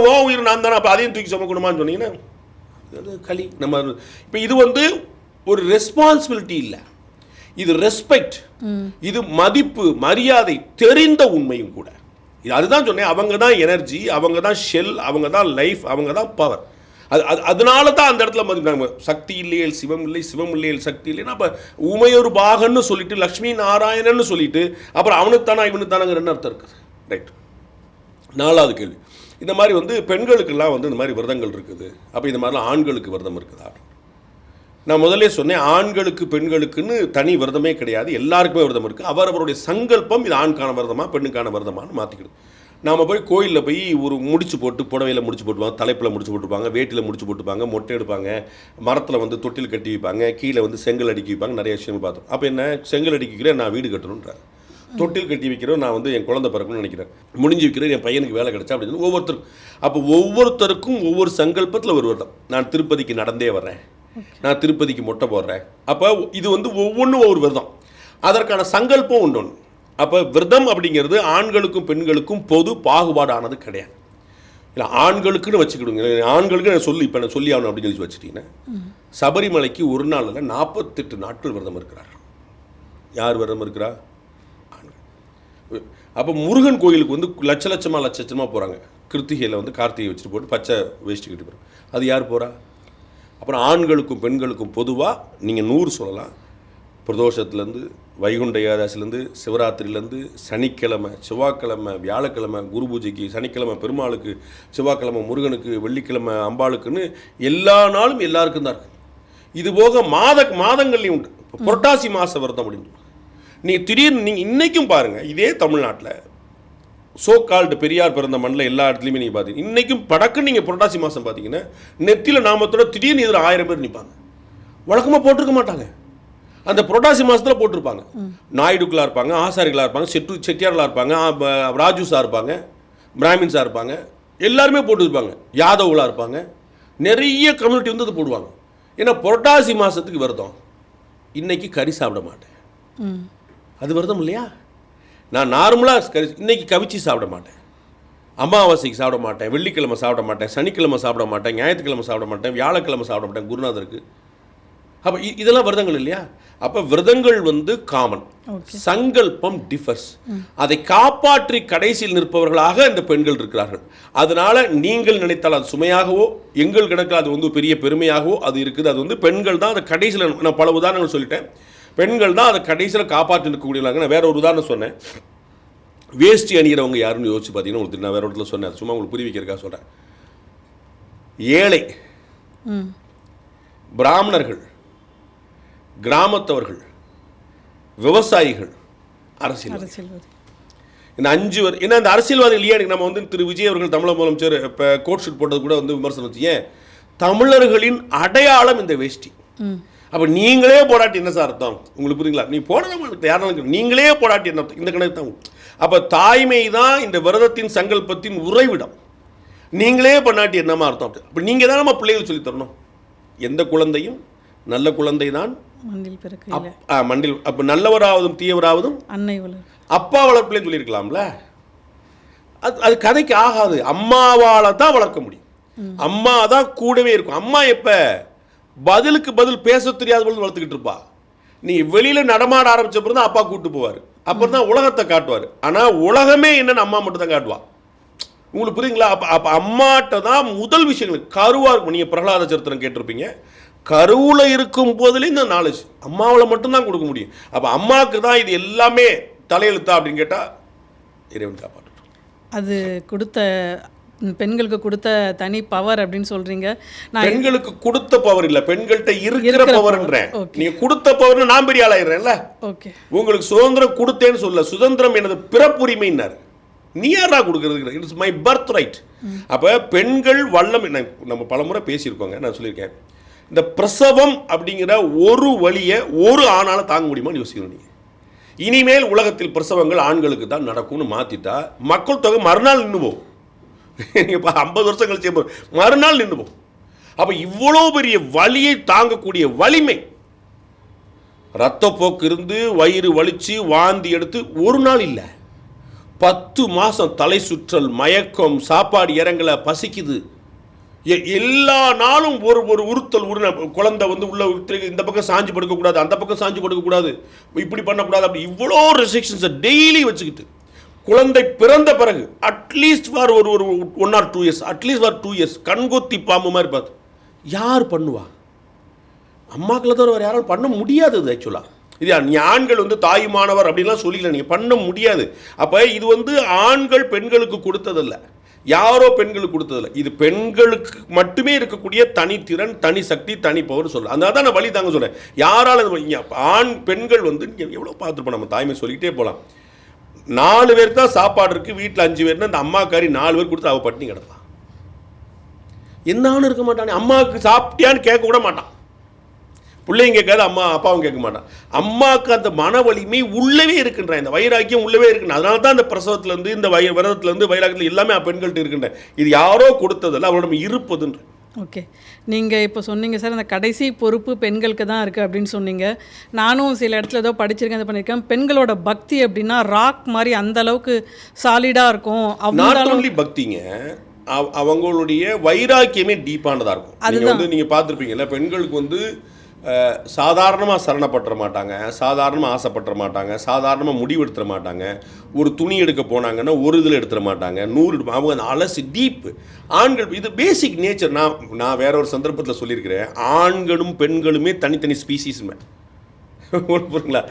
ஓ உயிர் நான் தானே, அப்போ அதையும் தூக்கி சுமக்கணுமான்னு சொன்னீங்கன்னா அது களி. நம்ம இப்போ இது வந்து ஒரு ரெஸ்பான்சிபிலிட்டி இல்லை, இது ரெஸ்பெக்ட், இது மதிப்பு, மரியாதை, தெரிந்த உண்மையும் கூட. அதுதான் சொன்னேன், அவங்க தான் எனர்ஜி, அவங்க தான் ஷெல், அவங்க தான் லைஃப், அவங்க தான் பவர். அதனால தான் அந்த இடத்துல மதிப்பாங்க. சக்தி இல்லையே சிவம் இல்லை, சிவம் இல்லையே சக்தி இல்லைன்னா அப்போ உமையொரு பாகன்னு சொல்லிட்டு லக்ஷ்மி நாராயணன்னு சொல்லிட்டு அப்புறம் அவனுக்கு தானா இவனுக்கு தானாங்கிற அர்த்தம் இருக்குது. ரைட். 4வது கேள்வி, இந்த மாதிரி வந்து பெண்களுக்கெல்லாம் வந்து இந்த மாதிரி விரதங்கள் இருக்குது, அப்போ இந்த மாதிரிலாம் ஆண்களுக்கு விரதம் இருக்குதா? நான் முதல்ல சொன்னேன், ஆண்களுக்கு பெண்களுக்குன்னு தனி விரதமே கிடையாது, எல்லாருக்குமே விரதம் இருக்குது. அவருடைய சங்கல்பம் இது ஆண்கான விரதமா பெண்ணுக்கான விரதமானு மாற்றிக்கிடும். நாம் போய் கோயிலில் போய் ஒரு முடிச்சு போட்டு புடவையில் முடிச்சு போட்டுப்பாங்க, தலைப்பில் முடிச்சு போட்டுப்பாங்க, வேட்டியில் முடிச்சு போட்டுப்பாங்க, மொட்டை எடுப்பாங்க, மரத்தில் வந்து தொட்டில் கட்டி வைப்பாங்க, கீழே வந்து செங்கல் அடுக்கி வைப்பாங்க, நிறைய விஷயங்கள் பார்த்தோம். அப்போ என்ன, செங்கல் அடிக்கிறேன் நான் வீடு கட்டணுன்றார், தொட்டில் கட்டி வைக்கிறோம் நான் வந்து என் குழந்தை பிறக்கணும்னு நினைக்கிறேன், முடிஞ்சு வைக்கிறேன் என் பையனுக்கு வேலை கிடைச்சா அப்படின்னு சொல்லி ஒவ்வொருத்தருக்கும். அப்போ ஒவ்வொருத்தருக்கும் ஒவ்வொரு சங்கல்பத்தில் ஒரு வருடம். நான் திருப்பதிக்கு நடந்தே வர்றேன், நான் திருப்பதிக்கு மொட்டை போடுறேன். அப்போ இது வந்து ஒவ்வொன்றும் ஒவ்வொரு விரதம், அதற்கான சங்கல்பம் ஒன்று ஒன்று. அப்போ விரதம் அப்படிங்கிறது ஆண்களுக்கும் பெண்களுக்கும் பொது பாகுபாடானது கிடையாது. இல்லை ஆண்களுக்குன்னு வச்சுக்கிடுங்க, ஆண்களுக்கு நான் சொல்லி ஆகணும் அப்படின்னு சொல்லி வச்சுட்டீங்கன்னா, சபரிமலைக்கு ஒரு நாள் இல்லை 48 நாட்கள் விரதம் இருக்கிறார். யார் விரதம் இருக்கிறா? ஆண்கள். அப்போ முருகன் கோயிலுக்கு வந்து லட்சமாக போகிறாங்க. கிருத்திகையில் வந்து கார்த்திகை வச்சுட்டு போட்டு பச்சை வேஷ்டி கட்டி போகிறாங்க. அது யார் போகிறா? அப்புறம் ஆண்களுக்கும் பெண்களுக்கும் பொதுவாக நீங்கள் 100 சொல்லலாம். பிரதோஷத்துலேருந்து, வைகுண்ட ஏகாதசிலேருந்து, சிவராத்திரிலேருந்து, சனிக்கிழமை, செவ்வாய்க்கிழமை, வியாழக்கிழமை குரு பூஜைக்கு, சனிக்கிழமை பெருமாளுக்கு, செவ்வாய்க்கிழமை முருகனுக்கு, வெள்ளிக்கிழமை அம்பாளுக்குன்னு எல்லா நாளும் எல்லாருக்கும் தான் இருக்குது. இது போக மாதங்கள்லையும் உண்டு. இப்போ புரட்டாசி மாத விரதம் அப்படின்னு நீங்கள் இன்றைக்கும் பாருங்கள், இதே தமிழ்நாட்டில் சோகால்டு பெரியார் பிறந்த மண்ணில் எல்லா இடத்துலையுமே நீங்கள் பார்த்தீங்க, இன்றைக்கும் படக்குன்னு நீங்கள் புரட்டாசி மாதம் பார்த்தீங்கன்னா நெத்தியில் நாமத்தோட திடீர்னு எதிர 1000 பேர் நிற்பாங்க. வழக்கமாக போட்டிருக்க மாட்டாங்க, அந்த புரட்டாசி மாதத்தில் போட்டிருப்பாங்க. நாயுடுக்களாக இருப்பாங்க, ஆசாரிகளாக இருப்பாங்க, செட்டியார்களாக இருப்பாங்க, ராஜூஸாக இருப்பாங்க, பிராமின்ஸாக இருப்பாங்க, எல்லாருமே போட்டுருப்பாங்க, யாதவர்களாக இருப்பாங்க, நிறைய கம்யூனிட்டி வந்து அது போடுவாங்க. ஏன்னா புரட்டாசி மாதத்துக்கு விரதம். இன்றைக்கி கறி சாப்பிட மாட்டேன், அது விரதம் இல்லையா? நான் நார்மலாக இன்றைக்கி கவிச்சி சாப்பிட மாட்டேன், அமாவாசைக்கு சாப்பிட மாட்டேன், வெள்ளிக்கிழமை சாப்பிட மாட்டேன், சனிக்கிழமை சாப்பிட மாட்டேன், ஞாயிற்றுக்கிழமை சாப்பிட மாட்டேன், வியாழக்கிழமை சாப்பிட மாட்டேன் குருநாதருக்கு. அப்போ இதெல்லாம் விரதங்கள் இல்லையா? அப்போ விரதங்கள் வந்து காமன், சங்கல்பம் டிஃபர்ஸ். அதை காப்பாற்றி கடைசியில் நிற்பவர்களாக இந்த பெண்கள் இருக்கிறார்கள். அதனால நீங்கள் நினைத்தால் அது சுமையாகவோ, எங்கள் கணக்கில் அது வந்து பெரிய பெருமையாகவோ அது இருக்குது. அது வந்து பெண்கள் தான் அதை கடைசியில், நான் பல உதாரணங்கள் சொல்லிட்டேன், பெண்கள் தான் அதை கடைசியில் காப்பாற்றி நிற்கக்கூடியவங்க. நான் வேற ஒரு உதாரணம் சொன்னேன், வேஷ்டி அணிகிறவங்க யாருன்னு யோசிச்சு பார்த்தீங்கன்னா உங்களுக்கு நான் வேற இடத்துல சொன்னேன், சும்மா உங்களுக்கு புரிவிக்கிறதுக்காக சொல்கிறேன். ஏழை, பிராமணர்கள், கிராமத்தவர்கள், விவசாயிகள், அரசியல்வாதி, இந்த 5 பேர். ஏன்னா இந்த அரசியல்வாதிகள் இல்லையா, நம்ம வந்து திரு விஜய் அவர்கள் தமிழக முதலமைச்சர் இப்போ கோட் ஷூட் போட்டது கூட வந்து விமர்சனம் வச்சு, ஏன் தமிழர்களின் அடையாளம் இந்த வேஷ்டி. அப்போ நீங்களே போராட்டி என்ன சார் அர்த்தம் உங்களுக்கு புரியுங்களா? நீ போடாமல் யாரும் நீங்களே போராட்டி என்ன அர்த்தம்? இந்த கணக்கு தான். அப்போ தாய்மை தான் இந்த விரதத்தின் சங்கல்பத்தின் உறைவிடம். நீங்களே பண்ணாட்டி என்னமா அர்த்தம்? அப்போ நீங்கள் தான் நம்ம பிள்ளைகள் சொல்லி தரணும். எந்த குழந்தையும் நல்ல குழந்தை தான் மண்டில். அப்போ நல்லவராவதும் தீயவராவதும் அன்னை அப்பா வளர்ப்பிலேன்னு சொல்லியிருக்கலாம்ல. அது கதைக்கு ஆகாது. அம்மாவால் தான் வளர்க்க முடியும், அம்மா தான் கூடவே இருக்கும். அம்மா எப்போ பதிலுக்கு பதில் பேச தெரியாத பொழுது வளர்த்துக்கிட்டு இருப்பா. நீ வெளியில் நடமாட ஆரம்பிச்சப்பறம் தான் அப்பா கூப்பிட்டு போவார், அப்புறம் தான் உலகத்தை காட்டுவார். ஆனால் உலகமே என்னன்னு அம்மா மட்டும் தான் காட்டுவா. உங்களுக்கு புரியுங்களா? அப்போ அம்மாட்ட தான் முதல் விஷயங்கள் கருவாக இருக்கும். நீங்கள் பிரகலாத சரித்திரம் கேட்டிருப்பீங்க. கருவில் இருக்கும் போதுலேயும் இந்த நாலேஜ் அம்மாவில் மட்டும்தான் கொடுக்க முடியும். அப்போ அம்மாவுக்கு தான் இது எல்லாமே தலையெழுத்தா அப்படின்னு கேட்டால் இறைவன் காப்பாற்று. அது கொடுத்த பெண்களுக்கு கொடுத்த தனி பவர் அப்படின்னு சொல்றீங்க. நான் பெண்களுக்கு கொடுத்த பவர் இல்ல, பெண்கள்கிட்ட இருக்கிற பவர்ன்றேன். நீங்க கொடுத்த பவர்னு நான் பெரிய ஆளாயிடுறேன்ல. ஓகே, உங்களுக்கு சுதந்திரம் கொடுத்தேன்னு சொல்ல, சுதந்திரம் எனது பிறப்புரிமைன்னாரு. நீ யாரா கொடுக்கறது? It's my birth right. அப்ப பெண்கள் வல்லம், நம்ம பலமுறை பேசியிருக்கோங்க, நான் சொல்லியிருக்கேன். இந்த பிரசவம் அப்படிங்கிற ஒரு வழியை ஒரு ஆணால தாங்க முடியுமான்னு யோசிக்கணும். நீங்க இனிமேல் உலகத்தில் பிரசவங்கள் ஆண்களுக்கு தான் நடக்கும்னு மாத்திட்டா மக்கள் தொகை மறுநாள் நின்று போகும். 50 வருஷம் கழிச்சு மறுநாள் நின்று போகும். அப்ப இவ்வளவு பெரிய வலியை தாங்கக்கூடிய வலிமை, ரத்தப்போக்கு இருந்து வயிறு வலிச்சு வாந்தி எடுத்து ஒரு நாள் இல்லை, 10 மாசம் தலை சுற்றல், மயக்கம், சாப்பாடு இறங்கல, பசிக்குது, எல்லா நாளும் ஒரு ஒரு உறுத்தல். குழந்தை வந்து உள்ள இந்த பக்கம் சாஞ்சு படுக்கக்கூடாது, அந்த பக்கம் சாஞ்சு படுக்கக்கூடாது, இப்படி பண்ணக்கூடாது, அப்படி இவ்வளோ ரெஸ்ட்ரிக்ஷன்ஸை டெய்லி வச்சுக்கிட்டு குழந்தை பிறந்த பிறகு அட்லீஸ்ட் ஃபார் ஒரு 1 or 2 years, at least for 2 years கண்கொத்தி பாம்பு மாதிரி பார்த்து யார் பண்ணுவா? அம்மாக்களை தவிர வேறு யாரும் பண்ண முடியாது. அது ஆக்சுவலாக இது நீ ஆண்கள் வந்து தாயுமானவர் அப்படின்லாம் சொல்லிக்கல, நீங்கள் பண்ண முடியாது. அப்போ இது வந்து ஆண்கள் பெண்களுக்கு கொடுத்ததில்லை, யாரோ பெண்களுக்கு கொடுத்ததில்லை. இது பெண்களுக்கு மட்டுமே இருக்கக்கூடிய தனித்திறன், தனி சக்தி, தனி பவர் சொல்கிறேன். அதனால தான் நான் வழி தாங்க சொல்கிறேன். யாரால் ஆண் பெண்கள் வந்து எவ்வளோ பார்த்துருப்போம், நம்ம தாய்மை சொல்லிக்கிட்டே போகலாம். 4 பேருக்கு தான் சாப்பாடு இருக்குது, வீட்டில் 5 பேர்னா அந்த அம்மாக்காரி 4 பேர் கொடுத்து அவள் பட்டினி கிடப்பான். என்னான்னு இருக்க மாட்டானே, அம்மாவுக்கு சாப்பிட்டியான்னு கேட்க கூட மாட்டான். பிள்ளையும் கேட்காது, அம்மா அப்பாவும் கேட்க மாட்டான். அம்மாவுக்கு அந்த மன வலிமை உள்ளவே இருக்கின்ற, இந்த வைராக்கியம் உள்ளவே இருக்குன்ற. அதனால தான் இந்த பிரசவத்திலேருந்து இந்த விரதத்துலேருந்து வைராக்கியத்தில் எல்லாமே பெண்கள்கிட்ட இருக்கின்ற. இது யாரோ கொடுத்ததில்ல, அவரோட இருப்பதுன்ற. ஓகே, நீங்கள் இப்போ சொன்னீங்க சார், அந்த கடைசி பொறுப்பு பெண்களுக்கு தான் இருக்குது அப்படின்னு சொன்னீங்க. நானும் சில இடத்துல ஏதோ படிச்சிருக்கேன், இது பண்ணியிருக்கேன். பெண்களோட பக்தி அப்படின்னா ராக் மாதிரி அந்த அளவுக்கு சாலிடாக இருக்கும். நாட் ஒன்லி பக்திங்க, அவங்களுடைய வைராக்கியமே டீப்பானதாக இருக்கும். நீங்கள் வந்து நீங்கள் பார்த்துருப்பீங்கல்ல, பெண்களுக்கு வந்து சாதாரணமாக சரணப்பட்டுற மாட்டாங்க, சாதாரணமாக ஆசைப்பட்டுற மாட்டாங்க, சாதாரணமாக முடிவெடுத்துட மாட்டாங்க. ஒரு துணி எடுக்க போனாங்கன்னா ஒரு இதில் எடுத்துட மாட்டாங்க, 100 அவங்க அந்த அலசி டீப்பு. ஆண்கள் இது பேசிக் நேச்சர். நான் வேற ஒரு சந்தர்ப்பத்தில் சொல்லியிருக்கிறேன், ஆண்களும் பெண்களுமே தனித்தனி ஸ்பீசிஸ்மே. புரியுங்களா?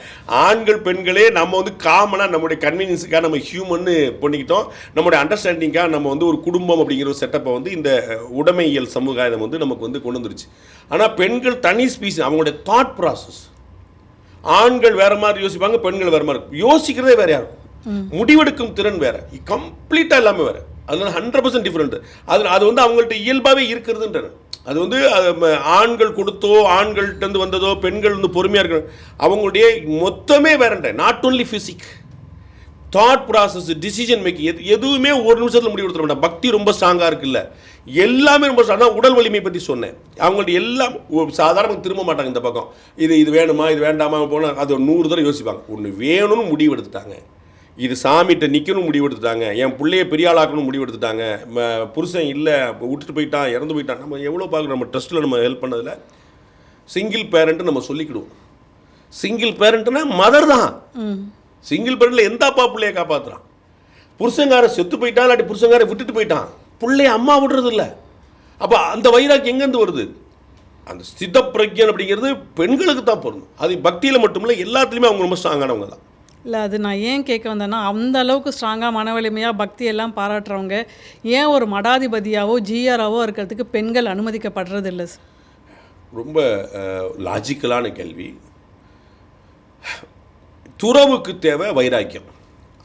ஆண்கள் பெண்களே நம்ம வந்து காமனாக நம்முடைய கன்வீனியன்ஸுக்காக நம்ம ஹியூமன்னு பண்ணிக்கிட்டோம். நம்மளுடைய அண்டர்ஸ்டாண்டிங்காக நம்ம வந்து ஒரு குடும்பம் அப்படிங்கிற ஒரு செட்டப்பை வந்து இந்த உடைமையியல் சமுதாயம் வந்து நமக்கு வந்து கொண்டு வந்துருச்சு. ஆனால் பெண்கள் தனி ஸ்பீஸ், அவங்களுடைய தாட் ப்ராசஸ். ஆண்கள் வேறு மாதிரி யோசிப்பாங்க, பெண்கள் வேறு மாதிரி யோசிக்கிறதே வேறு யாரும், முடிவெடுக்கும் திறன் வேறு, கம்ப்ளீட்டாக எல்லாமே வேறு. அதில் 100% டிஃப்ரெண்ட். அது வந்து அவங்கள்ட்ட இயல்பாகவே இருக்கிறதுன்ற. அது வந்து ஆண்கள் கொடுத்தோ ஆண்கள்கிட்ட வந்ததோ பெண்கள் வந்து பொறுமையாக இருக்கிற அவங்களுடைய மொத்தமே வேறண்ட. Not only physique, thought process, decision making, எதுவுமே ஒரு நிமிஷத்தில் முடிவு எடுத்துட மாட்டாங்க. பக்தி ரொம்ப ஸ்ட்ராங்காக இருக்குல்ல, எல்லாமே ரொம்ப ஸ்ட்ராங்காக. உடல் வலிமை பற்றி சொன்னேன், அவங்கள்ட்ட எல்லாம் சாதாரண திரும்ப மாட்டாங்க. இந்த பக்கம் இது வேணுமா இது வேண்டாமா போனால் அது 100 தடவை யோசிப்பாங்க. ஒன்று வேணும்னு முடிவு எடுத்துட்டாங்க, இது சாமிகிட்ட நிற்கணும் முடிவெடுத்துட்டாங்க, என் பிள்ளைய பெரிய ஆளாக்கணும் முடிவெடுத்துட்டாங்க, புருஷன் இல்லை விட்டுட்டு போயிட்டான் இறந்து போயிட்டான். நம்ம எவ்வளோ பார்க்குறோம், நம்ம ட்ரஸ்ட்டில் நம்ம ஹெல்ப் பண்ணதில். சிங்கிள் பேரண்ட்டு நம்ம சொல்லிக்கிடுவோம். சிங்கிள் பேரண்ட்னா மதர் தான். சிங்கிள் பேரண்ட்டில் எந்த அப்பா பிள்ளைய காப்பாற்றுறான்? புருஷங்கார செத்து போயிட்டான், இல்லாட்டி புருஷங்கார விட்டுட்டு போயிட்டான், பிள்ளைய அம்மா விடுறது இல்லை. அப்போ அந்த வைராக்கி எங்கேருந்து வருது? அந்த ஸ்தித பிரக்ஞன் அப்படிங்கிறது பெண்களுக்கு தான் பொருந்தும். அது பக்தியில் மட்டும் இல்லை, எல்லாத்துலேயுமே அவங்க ரொம்ப ஸ்ட்ராங்கானவங்க தான். இல்லை, அது நான் ஏன் கேட்க வந்தேன்னா, அந்த அளவுக்கு ஸ்ட்ராங்காக மன வலிமையாக பக்தி எல்லாம் பாராட்டுறவங்க ஏன் ஒரு மடாதிபதியாவோ ஜிஆராவோ இருக்கிறதுக்கு பெண்கள் அனுமதிக்கப்படுறது இல்லை சார்? ரொம்ப லாஜிக்கலான கேள்வி. துறவுக்கு தேவை வைராக்கியம்,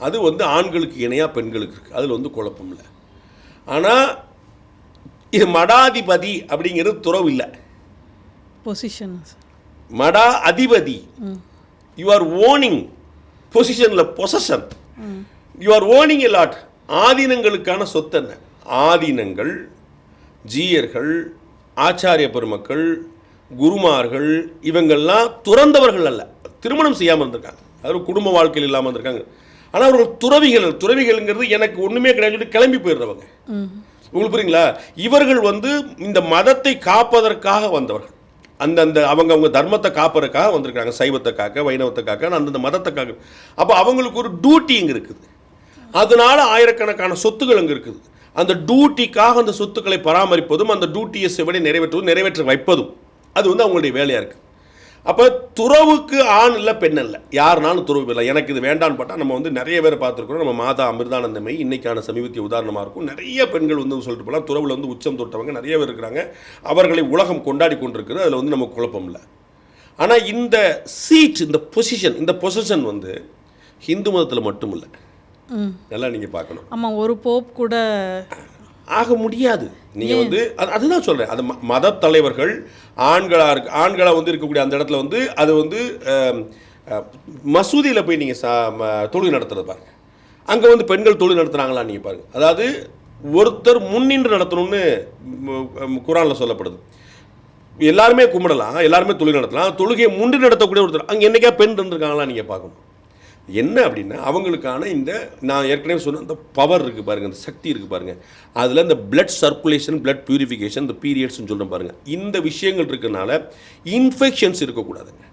அது வந்து ஆண்களுக்கு இணையாக பெண்களுக்கு இருக்குது, அதில் வந்து குழப்பம் இல்லை. ஆனால் இது மடாதிபதி அப்படிங்கிறது துறவு இல்லை, பொசிஷன். மடா அதிபதி, யூ ஆர் ஓனிங் பொசிஷனில் possession, you are owning a lot. ஆதீனங்களுக்கான சொத்து என்ன? ஆதீனங்கள், ஜீயர்கள், ஆச்சாரிய பெருமக்கள், குருமார்கள், இவங்கள்லாம் துறந்தவர்கள் அல்ல, திருமணம் செய்யாமல் இருந்திருக்காங்க, அதாவது குடும்ப வாழ்க்கையில் இல்லாமல் இருந்திருக்காங்க. ஆனால் அவர்கள் துறவிகள்ங்கிறது எனக்கு ஒன்றுமே கிடையாது சொல்லி கிளம்பி போயிடுறவங்க. உங்களுக்கு புரியுங்களா? இவர்கள் வந்து இந்த மதத்தை காப்பதற்காக வந்தவர்கள், அந்தந்த அவங்க தர்மத்தை காப்பதற்காக வந்திருக்காங்க, சைவத்தை காக்க, வைணவத்தை காக்க, அந்தந்த மதத்தை காக்க. அப்போ அவங்களுக்கு ஒரு டியூட்டி இங்கே இருக்குது, அதனால ஆயிரக்கணக்கான சொத்துக்கள் அங்கே இருக்குது. அந்த டியூட்டிக்காக அந்த சொத்துக்களை பராமரிப்பதும் அந்த டியூட்டியை செவனை நிறைவேற்ற வைப்பதும் அது வந்து அவங்களுடைய வேலையாக இருக்குது. அப்போ துறவுக்கு ஆண் இல்லை பெண் இல்லை, யாருனாலும் துறவு இல்லை. எனக்கு இது வேண்டான்னு பார்த்தா நம்ம வந்து நிறைய பேரை பார்த்துருக்கோம். நம்ம மாதா அமிர்தானந்தமை இன்னைக்கான சமீபத்திய உதாரணமாக இருக்கும். நிறைய பெண்கள் வந்து சொல்லிட்டு போகலாம், துறவில் வந்து உச்சம் தொட்டவங்க நிறைய பேர் இருக்கிறாங்க. அவர்களை உலகம் கொண்டாடி கொண்டிருக்கிறது, அதில் வந்து நமக்கு குழப்பம் இல்லை. ஆனால் இந்த சீட், இந்த பொசிஷன் வந்து ஹிந்து மதத்தில் மட்டும் இல்லை, நல்லா நீங்கள் பார்க்கணும். ஆமாம், ஒரு போப் கூட ஆக முடியாது. நீங்கள் வந்து அதுதான் சொல்கிறேன், அது மத தலைவர்கள் ஆண்களாக வந்து இருக்கக்கூடிய அந்த இடத்துல வந்து அது வந்து மசூதியில் போய் நீங்கள் தொழுகை நடத்துறது பாருங்கள், அங்கே வந்து பெண்கள் தொழுகை நடத்துகிறாங்களா நீங்கள் பாருங்கள். அதாவது ஒருத்தர் முன்னின்று நடத்தணும்னு குரானில் சொல்லப்படுது. எல்லாருமே கும்பிடலாம், எல்லாருமே தொழுகை நடத்தலாம், தொழுகையை முன்னின்று நடத்தக்கூடிய ஒருத்தர் அங்கே என்றைக்கா பெண் இருந்திருக்காங்களா நீங்கள் பார்க்கணும். என்ன அப்படின்னா அவங்களுக்கான இந்த நான் ஏற்கனவே சொன்ன அந்த பவர் இருக்குது பாருங்கள், அந்த சக்தி இருக்குது பாருங்கள், அதில் இந்த பிளட் சர்க்குலேஷன், பிளட் பியூரிஃபிகேஷன், இந்த பீரியட்ஸ்னு சொல்கிறேன் பாருங்கள், இந்த விஷயங்கள் இருக்கிறதுனால இன்ஃபெக்ஷன்ஸ் இருக்கக்கூடாதுங்க.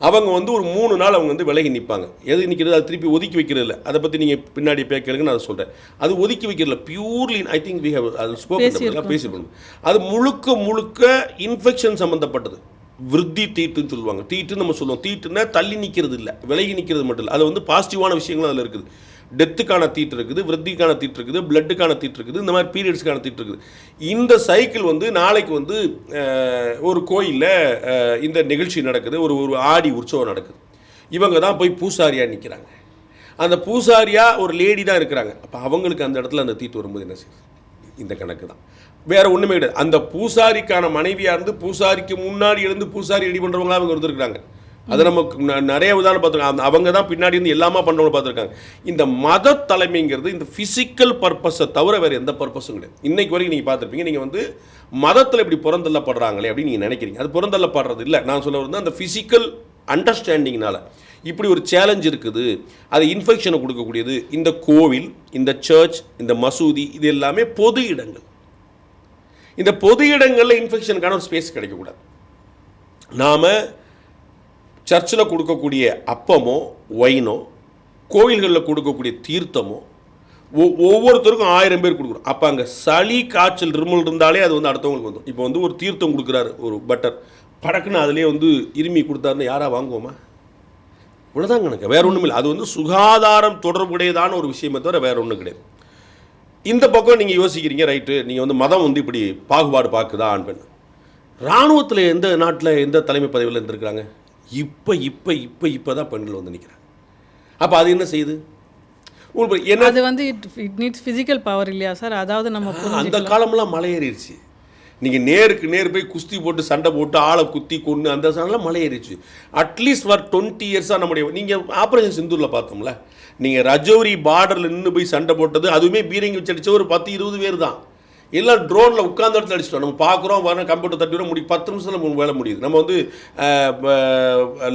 அவங்க வந்து ஒரு 3 நாள் அவங்க வந்து விலகி நிற்பாங்க. எது நிற்கிறது, அது திருப்பி ஒதுக்கி வைக்கிறது இல்லை. அதை பற்றி நீங்கள் பின்னாடி கேளுங்க, நான் அதை சொல்கிறேன். அது ஒதுக்கி வைக்கிறதில்ல, purely I think we have அது பேசிக்கணும். அது முழுக்க இன்ஃபெக்ஷன் சம்மந்தப்பட்டது. விருத்தி தீட்டுன்னு சொல்லுவாங்க. தீட்டுன்னு நம்ம சொல்லுவோம். தீட்டுன்னா தள்ளி நிற்கிறது இல்லை, விலகி நிற்கிறது மட்டும் இல்லை, அது வந்து பாசிட்டிவான விஷயங்களும் அதில் இருக்குது. டெத்துக்கான தீட்டு இருக்குது, விருத்திக்கான தீட்டு இருக்குது, பிளட்டுக்கான தீட்டு இருக்குது, இந்த மாதிரி பீரியட்ஸ்க்கான தீட்டு இருக்குது. இந்த சைக்கிள் வந்து நாளைக்கு வந்து ஒரு கோயிலில் இந்த நிகழ்ச்சி நடக்குது, ஒரு ஆடி உற்சவம் நடக்குது. இவங்க தான் போய் பூசாரியாக நிற்கிறாங்க. அந்த பூசாரியாக ஒரு லேடி தான் இருக்கிறாங்க. அப்போ அவங்களுக்கு அந்த இடத்துல அந்த தீட்டு வரும்போது என்ன செய்யுது? இந்த கணக்கு தான், வேற ஒன்றுமே கிடையாது. அந்த பூசாரிக்கான மனைவியாக இருந்து பூசாரிக்கு முன்னாடி இருந்து பூசாரி ரெடி பண்ணுறவங்களா அவங்க இருந்திருக்கிறாங்க. அதை நமக்கு நிறைய உதாரணம் பார்த்துருக்காங்க. அவங்க தான் பின்னாடி இருந்து எல்லாமே பண்ணுறவங்க பார்த்துருக்காங்க. இந்த மத தலைமைங்கிறது இந்த ஃபிசிக்கல் பர்பஸை தவிர வேறு எந்த பர்பஸும் கிடையாது. இன்னைக்கு வரைக்கும் நீங்கள் பார்த்துருப்பீங்க. நீங்கள் வந்து மதத்தில் இப்படி புறந்தள்ளப்படுறாங்களே அப்படின்னு நீங்கள் நினைக்கிறீங்க. அது புறந்தள்ளப்படுறது இல்லை. நான் சொல்ல வந்து அந்த ஃபிசிக்கல் அண்டர்ஸ்டாண்டிங்னால இப்படி ஒரு சேலஞ்ச் இருக்குது, அது இன்ஃபெக்ஷனை கொடுக்கக்கூடியது. இந்த கோவில், இந்த சர்ச், இந்த மசூதி, இது எல்லாமே பொது இடங்கள். இந்த பொது இடங்களில் இன்ஃபெக்ஷனுக்கான ஒரு ஸ்பேஸ் கிடைக்கக்கூடாது. நாம் சர்ச்சில் கொடுக்கக்கூடிய அப்பமோ ஒயினோ, கோவில்களில் கொடுக்கக்கூடிய தீர்த்தமோ ஒவ்வொருத்தருக்கும் 1000 பேர் கொடுக்குறோம். அப்போ அங்கே சளி காய்ச்சல் இருமல் இருந்தாலே அது வந்து அடுத்தவங்களுக்கு வந்துடும். இப்போ வந்து ஒரு தீர்த்தம் கொடுக்குறாரு ஒரு பட்டர், படக்குன்னு அதிலே வந்து இருமி கொடுத்தாருன்னு யாராக வாங்குவோமா? இவ்வளோதான் கணக்கு, வேற ஒன்றும் இல்லை. அது வந்து சுகாதாரம் தொடர்புடையதான ஒரு விஷயமே தவிர வேற ஒன்றும் கிடையாது. இந்த பக்கம் நீங்கள் யோசிக்கிறீங்க, ரைட்டு, நீங்கள் வந்து மதம் வந்து இப்படி பாகுபாடு பார்க்குதா ஆண் பெண். இராணுவத்தில் எந்த நாட்டில் எந்த தலைமை பதவியில் இருந்திருக்கிறாங்க? இப்போ தான் பெண்கள் வந்து நிற்கிறாங்க. அப்போ அது என்ன செய்யுது? என்ன அது வந்து இட் நீட்ஸ் ஃபிசிக்கல் பவர் இல்லையா சார்? அதாவது நம்ம அந்த காலம்லாம் மலை ஏறிடுச்சு. நீங்கள் நேருக்கு நேர் போய் குஸ்தி போட்டு சண்டை போட்டு ஆளை குத்தி கொண்டு அந்த சண்டெலாம் மலை ஏறிடுச்சு. அட்லீஸ்ட் ஃபார் 20 இயர்ஸாக நம்முடைய நீங்கள் ஆப்ரேஷன் சிந்தூரில் பார்த்தோம்ல, நீங்கள் ரஜௌரி பார்டரில் நின்று போய் சண்டை போட்டது அதுவுமே பீரங்கி வச்சு அடித்த ஒரு 10-20 பேர் தான். எல்லாம் ட்ரோனில் உட்கார்ந்த இடத்துல அடிச்சிட்டோம். நம்ம பார்க்குறோம், வர கம்ப்யூட்டர் தட்டி முடியும், 10 நிமிஷத்தில் வேலை முடியுது. நம்ம வந்து